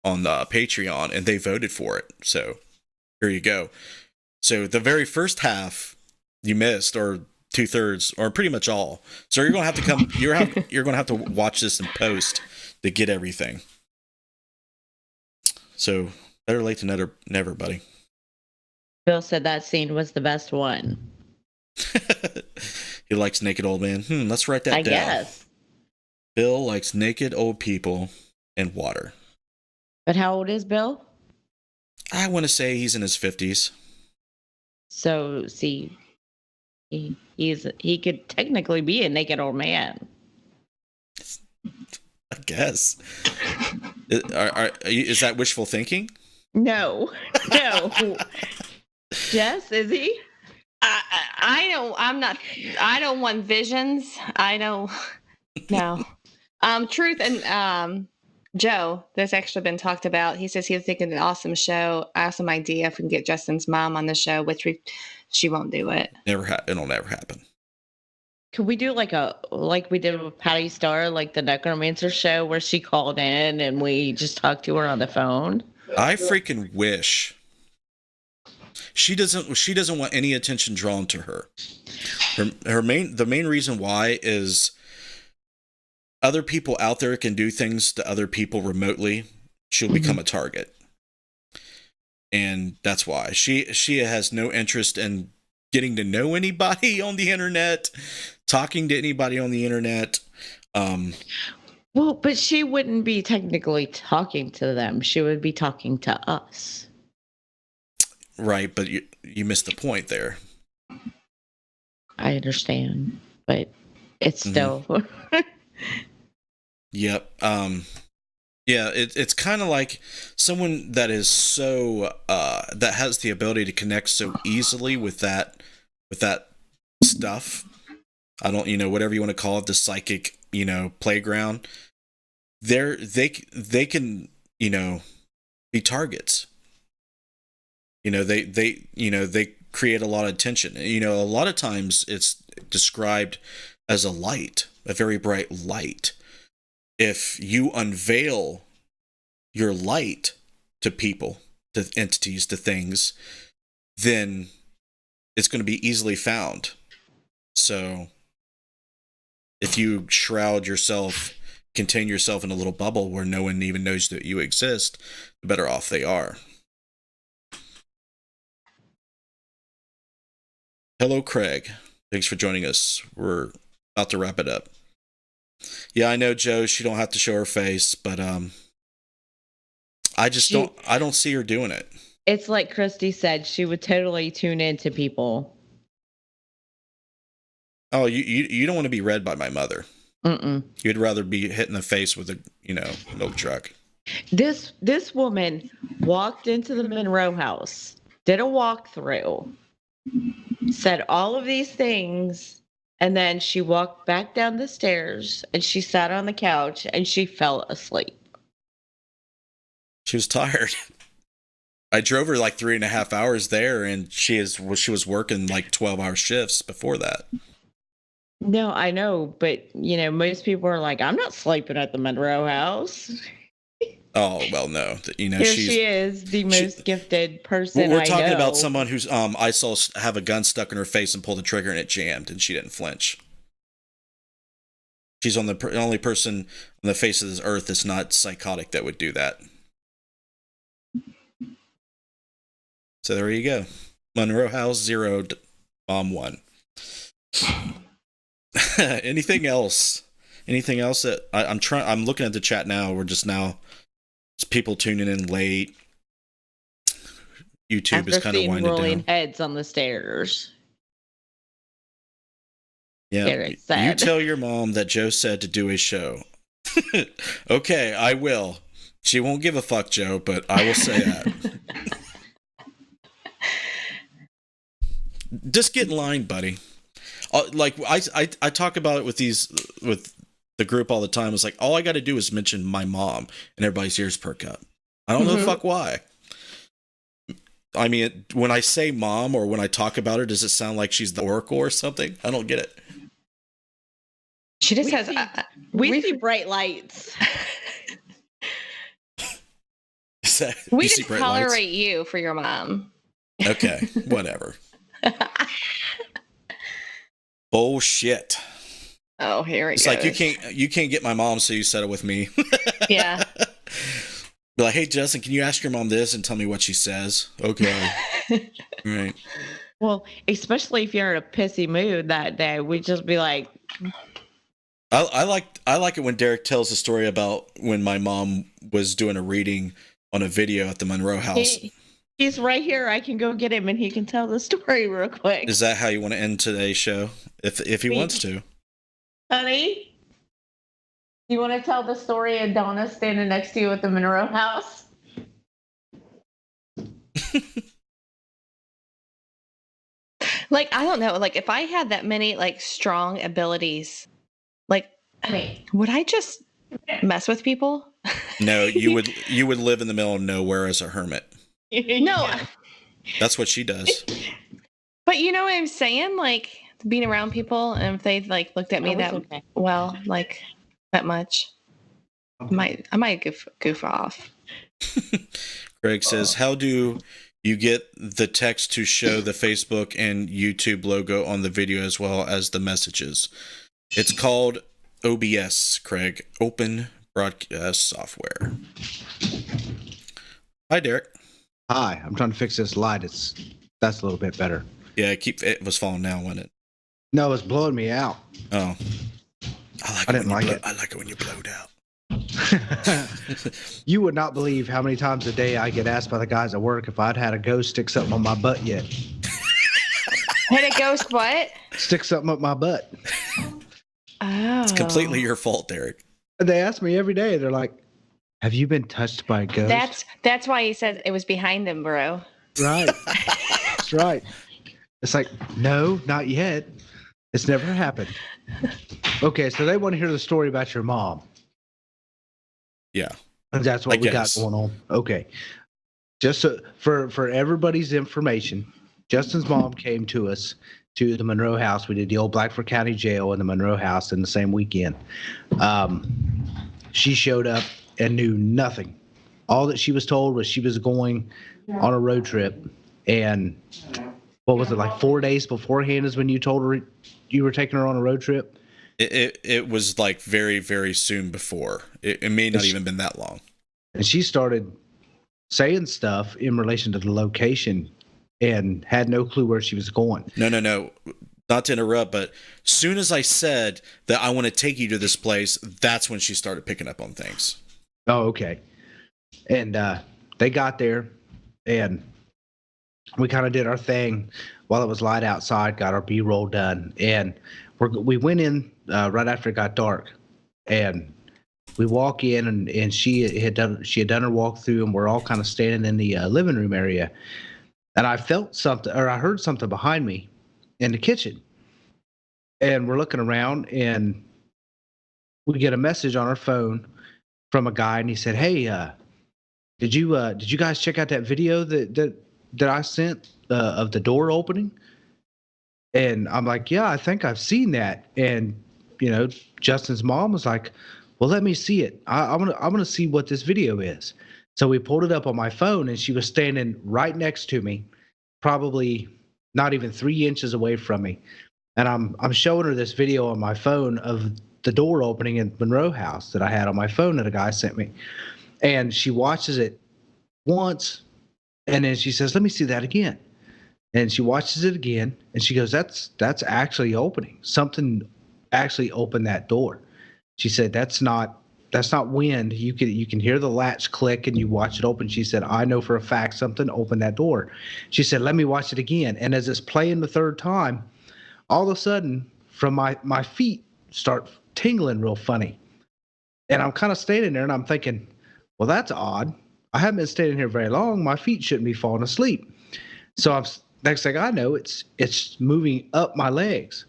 the Patreon, and they voted for it. So here you go. So the very first half you missed, or 2/3, or pretty much all. So you're gonna have to come. You're gonna have to watch this in post to get everything. So better late than never, buddy. Bill said that scene was the best one. He likes naked old man. Let's write that down. I guess. Bill likes naked old people and water. But how old is Bill? I want to say he's in his 50s. So, see, he could technically be a naked old man. I guess. Is that wishful thinking? No. Jess, is he? I don't want visions. I don't. No. Truth and Joe, that's actually been talked about. He says he was thinking an awesome show, awesome idea if we can get Justin's mom on the show, which she won't do it. It'll never happen. Could we do like we did with Patty Starr, like the Necromancer show where she called in and we just talked to her on the phone? I freaking wish. She doesn't want any attention drawn to her. The main reason why is other people out there can do things to other people remotely. She'll become a target. And that's why she has no interest in getting to know anybody on the internet, talking to anybody on the internet. Well, but she wouldn't be technically talking to them. She would be talking to us. Right, but you missed the point there. I understand, but it's still. Yep. Yeah, it's kind of like someone that is so that has the ability to connect so easily with that stuff. I don't, whatever you want to call it, the psychic, playground. They can, be targets. They create a lot of tension. A lot of times it's described as a light, a very bright light. If you unveil your light to people, to entities, to things, then it's going to be easily found. So if you contain yourself in a little bubble where no one even knows that you exist, the better off they are. Hello, Craig. Thanks for joining us. We're about to wrap it up. Yeah, I know, Joe, she don't have to show her face, but I don't see her doing it. It's like Christy said, she would totally tune in to people. Oh, you don't want to be read by my mother. Mm-mm. You'd rather be hit in the face with a, milk truck. This woman walked into the Monroe house, did a walkthrough, said all of these things, and then she walked back down the stairs and she sat on the couch and she fell asleep. She was tired. I drove her like 3.5 hours there, and she was working like 12-hour shifts before that. No, I know, but most people are like, I'm not sleeping at the Monroe house. Oh, well, no. Here she is, the most gifted person. We're talking about someone who's I saw have a gun stuck in her face and pull the trigger and it jammed, and she didn't flinch. She's the only person on the face of this earth that's not psychotic that would do that. So there you go. Monroe House 0, Bomb 1. Anything else? Anything else that I'm looking at the chat now. We're just now. It's people tuning in late. YouTube is kind of winding rolling down. Heads on the stairs. Yeah, you tell your mom that Joe said to do a show. Okay, I will. She won't give a fuck, Joe, but I will say that. Just get in line, buddy. Like I talk about it with the group all the time. It's like, all I got to do is mention my mom and everybody's ears perk up. I don't know the fuck why. I mean, when I say mom or when I talk about her, does it sound like she's the oracle or something? I don't get it. She just says, we see bright lights. We just tolerate you for your mom. Okay, whatever. Bullshit. Oh, here it goes. It's like you can't get my mom, so you settle with me. Yeah. Be like, hey, Justin, can you ask your mom this and tell me what she says? Okay. Right. Well, especially if you're in a pissy mood that day, we'd just be like, I like it when Derek tells a story about when my mom was doing a reading on a video at the Monroe house. He's right here. I can go get him and he can tell the story real quick. Is that how you want to end today's show? If he wants to. Honey, you want to tell the story of Donna standing next to you at the Monroe house? Like, I don't know. Like, if I had that many like strong abilities, like, would I just mess with people? No, you would live in the middle of nowhere as a hermit. No, That's what she does. but you know what I'm saying? Like, being around people, and if they like looked at me well, like that much, I might goof off. Greg says, "How do you get the text to show the Facebook and YouTube logo on the video as well as the messages?" It's called OBS, Craig. Open Broadcast Software. Hi, Derek. Hi, I'm trying to fix this light. That's a little bit better. Yeah, it was falling down, wasn't it? No, it's blowing me out. Oh. I didn't like it. I like it when you blowed out. You would not believe how many times a day I get asked by the guys at work if I'd had a ghost stick something on my butt yet. Had a ghost what? Stick something up my butt. Oh. It's completely your fault, Derek. They ask me every day. They're like, "Have you been touched by a ghost?" That's why he said it was behind them, bro. Right. That's right. It's like, no, not yet. It's never happened. Okay, so they want to hear the story about your mom. Yeah. And that's what we got going on. Okay. Just so, for everybody's information, Justin's mom came to us to the Monroe house. We did the old Blackford County Jail and the Monroe house in the same weekend. She showed up and knew nothing. All that she was told was she was going on a road trip. And what was it, like 4 days beforehand is when you told her you were taking her on a road trip? It was like very, very soon before. It may not even been that long. And she started saying stuff in relation to the location and had no clue where she was going. No. Not to interrupt, but soon as I said that I want to take you to this place, that's when she started picking up on things. Oh, okay. And they got there, and we kind of did our thing while it was light outside, got our B-roll done. And we went in right after it got dark. And we walk in, and she had done her walkthrough, and we're all kind of standing in the living room area. And I felt something, or I heard something behind me in the kitchen. And we're looking around, and we get a message on our phone from a guy, and he said, "Hey, did you guys check out that video that I sent of the door opening?" And I'm like, "Yeah, I think I've seen that." And Justin's mom was like, "Well, let me see it. I want to see what this video is." So we pulled it up on my phone, and she was standing right next to me, probably not even 3 inches away from me. And I'm showing her this video on my phone of the door opening in Monroe House that I had on my phone that a guy sent me. And she watches it once, and then she says, "Let me see that again." And she watches it again, and she goes, That's actually opening. Something actually opened that door." She said, That's not wind. You can hear the latch click, and you watch it open." She said, "I know for a fact something opened that door." She said, "Let me watch it again." And as it's playing the third time, all of a sudden, from my feet start tingling real funny. And I'm kind of standing there, and I'm thinking, well, that's odd. I haven't been standing here very long. My feet shouldn't be falling asleep. So next thing I know, it's moving up my legs.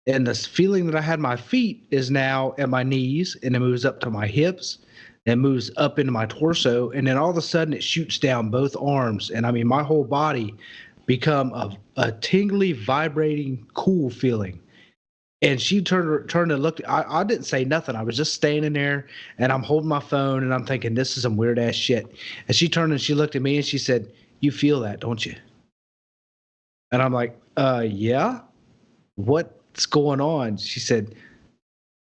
And this feeling that I had in my feet is now at my knees, and it moves up to my hips, and moves up into my torso. And then all of a sudden, it shoots down both arms. And I mean, my whole body become a tingly, vibrating, cool feeling. And she turned and looked. I didn't say nothing. I was just standing there, and I'm holding my phone, and I'm thinking, this is some weird ass shit. And she turned and she looked at me, and she said, "You feel that, don't you?" And I'm like, yeah. What's going on? She said,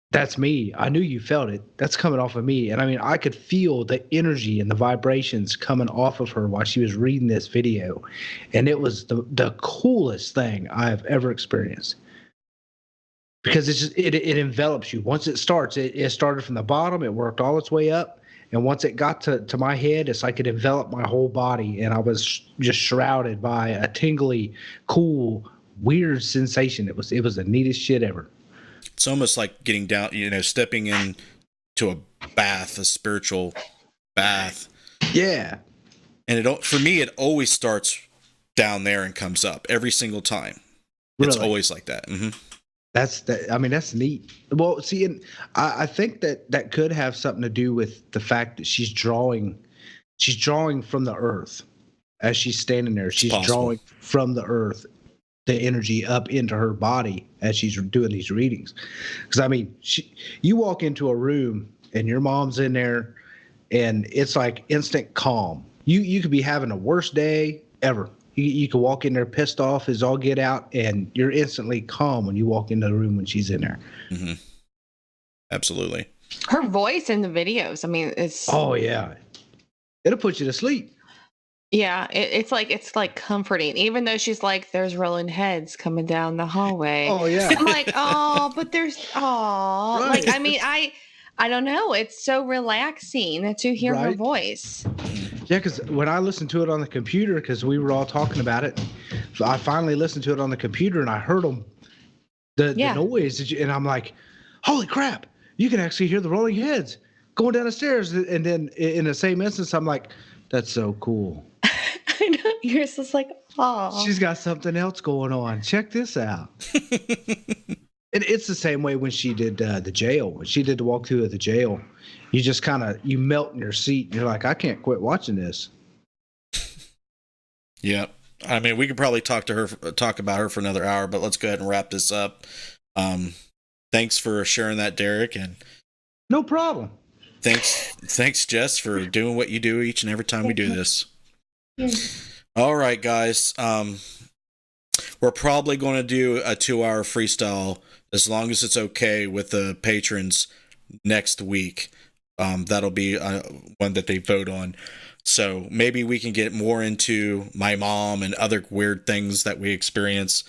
"That's me. I knew you felt it. That's coming off of me." And I mean, I could feel the energy and the vibrations coming off of her while she was reading this video. And it was the coolest thing I have ever experienced. because it's just, it envelops you. Once it starts, it started from the bottom, it worked all its way up, and once it got to my head, it's like it enveloped my whole body, and I was just shrouded by a tingly, cool, weird sensation. It was the neatest shit ever. It's almost like getting down, stepping in to a bath, a spiritual bath. Yeah. And for me, it always starts down there and comes up every single time. It's Really? always like that. Mm-hmm. That's neat. Well, see, and I think that could have something to do with the fact that she's drawing from the earth as she's standing there. She's drawing from the earth the energy up into her body as she's doing these readings. Because I mean, you walk into a room and your mom's in there, and it's like instant calm. You could be having the worst day ever. You could walk in there pissed off as all get out, and you're instantly calm when you walk into the room when she's in there. Mm-hmm. Absolutely. Her voice in the videos, I mean, it's... Oh, yeah. It'll put you to sleep. Yeah, it's like comforting, even though she's like, there's rolling heads coming down the hallway. Oh, yeah. I'm like, oh, but there's, oh, Right. like, I mean, I don't know. It's so relaxing to hear her voice. Yeah, because when I listened to it on the computer, because we were all talking about it, I finally listened to it on the computer and I heard the noise, and I'm like, holy crap, you can actually hear the rolling heads going down the stairs. And then in the same instance, I'm like, that's so cool. I know. You're just like, oh. She's got something else going on. Check this out. And it's the same way when she did the jail. When she did the walkthrough of the jail, you just you melt in your seat. And you're like, I can't quit watching this. Yeah. I mean, we could probably talk about her for another hour, but let's go ahead and wrap this up. Thanks for sharing that, Derek. And no problem. Thanks, Jess, for doing what you do each and every time we do this. All right, guys. We're probably going to do a 2-hour freestyle as long as it's okay with the patrons next week. That'll be one that they vote on. So maybe we can get more into my mom and other weird things that we experience.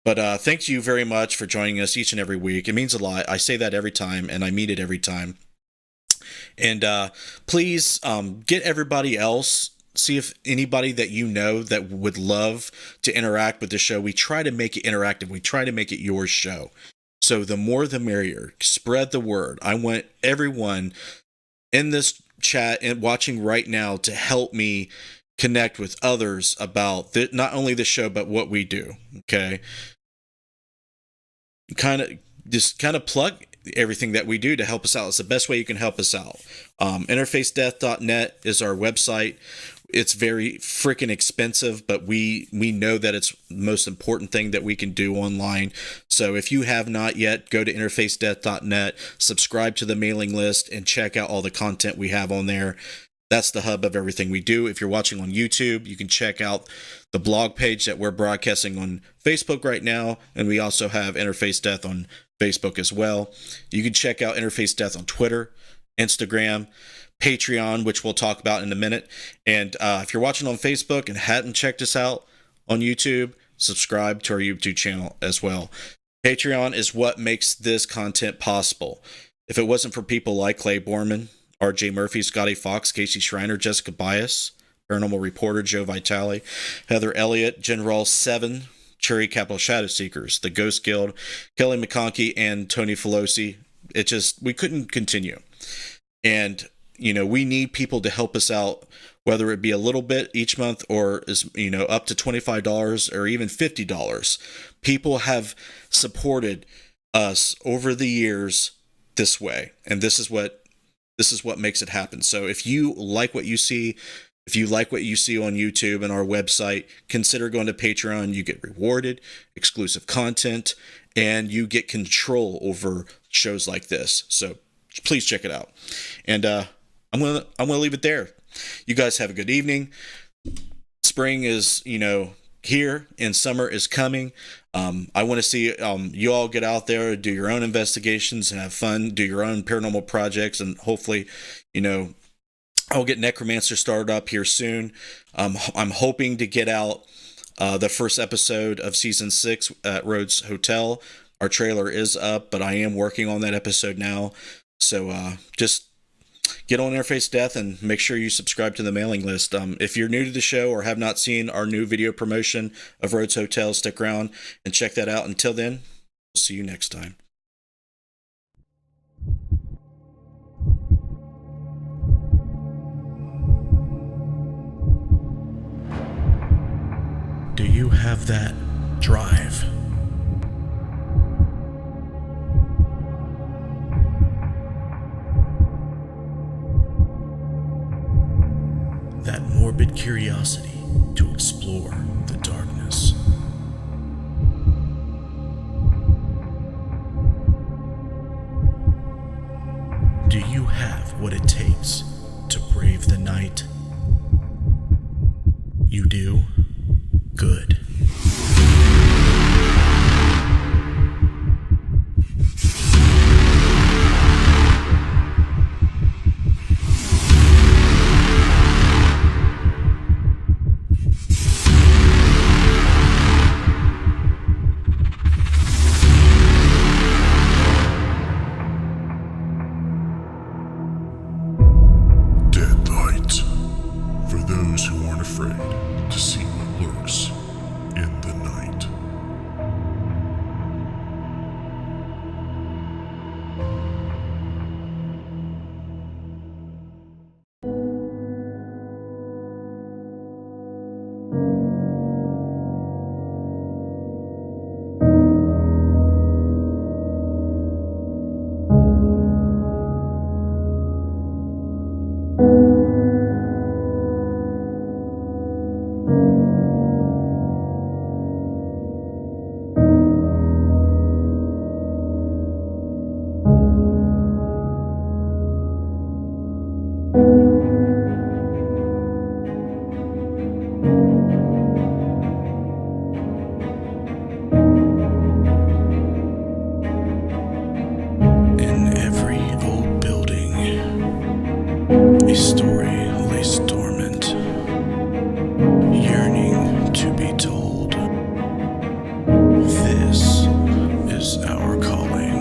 But thank you very much for joining us each and every week. It means a lot. I say that every time, and I mean it every time. And please get everybody else. See if anybody that you know that would love to interact with the show. We try to make it interactive. We try to make it your show. So the more the merrier. Spread the word. I want everyone in this chat and watching right now to help me connect with others about not only the show, but what we do. Okay. Kind of plug everything that we do to help us out. It's the best way you can help us out. Interfacedeath.net is our website. It's very freaking expensive, but we know that it's the most important thing that we can do online. So if you have not yet, go to interfacedeath.net, subscribe to the mailing list, and check out all the content we have on there. That's the hub of everything we do. If you're watching on YouTube, you can check out the blog page that we're broadcasting on Facebook right now, and we also have Interface Death on Facebook as well. You can check out Interface Death on Twitter, Instagram, Patreon, which we'll talk about in a minute. And if you're watching on Facebook and hadn't checked us out on YouTube, subscribe to our YouTube channel as well. Patreon is what makes this content possible. If it wasn't for people like Clay Borman, RJ Murphy, Scotty Fox, Casey Schreiner, Jessica Bias, Paranormal Reporter Joe Vitale, Heather Elliott, General 7, Cherry Capital Shadow Seekers, The Ghost Guild, Kelly McConkey, and Tony Filosi, we couldn't continue. And we need people to help us out, whether it be a little bit each month or up to $25 or even $50. People have supported us over the years this way, and this is what makes it happen. So if you like what you see, on YouTube and our website, consider going to Patreon. You get rewarded, exclusive content, and you get control over shows like this. So please check it out. And I'm gonna leave it there. You guys have a good evening. Spring is here and summer is coming. I want to see you all get out there, do your own investigations and have fun, do your own paranormal projects, and hopefully I'll get Necromancer started up here soon. I'm hoping to get out the first episode of season 6 at Rhodes Hotel Our trailer is up, but I am working on that episode now. So just get on Interface Death and make sure you subscribe to the mailing list. If you're new to the show or have not seen our new video promotion of Rhodes Hotel, stick around and check that out. Until then, we'll see you next time. Do you have that drive? That morbid curiosity to explore the darkness? Do you have what it takes to brave the night? You do? Good. Dead light. For those who aren't afraid to see what lurks in the night. In every old building, a story lays dormant, yearning to be told. This is our calling.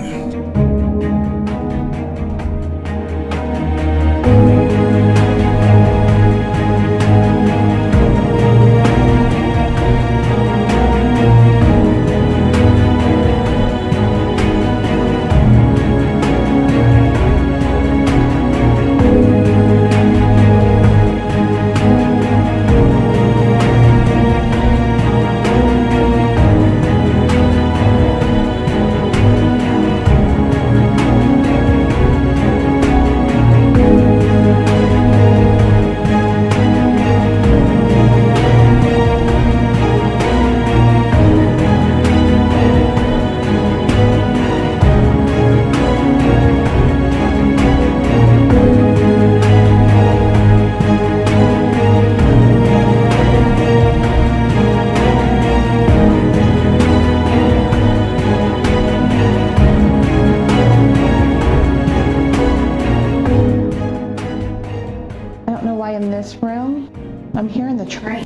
I don't know why in this room. I'm hearing the train.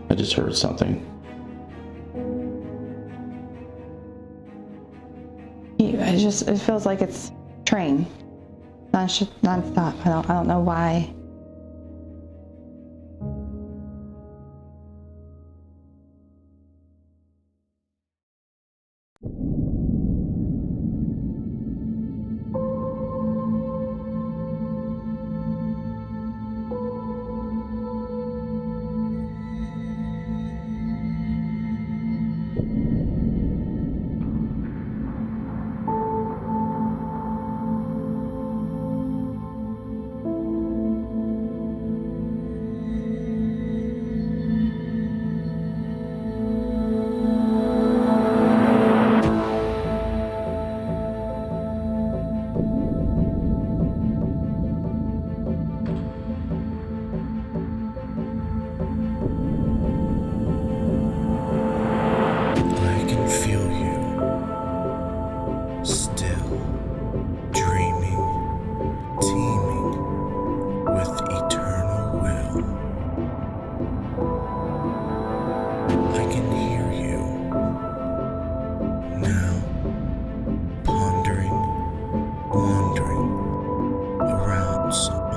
I just heard something. It feels like it's train. Non-stop. I don't know why. around somehow.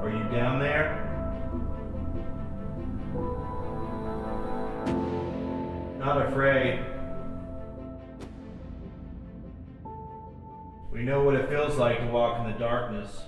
Are you down there? Not afraid. We know what it feels like to walk in the darkness.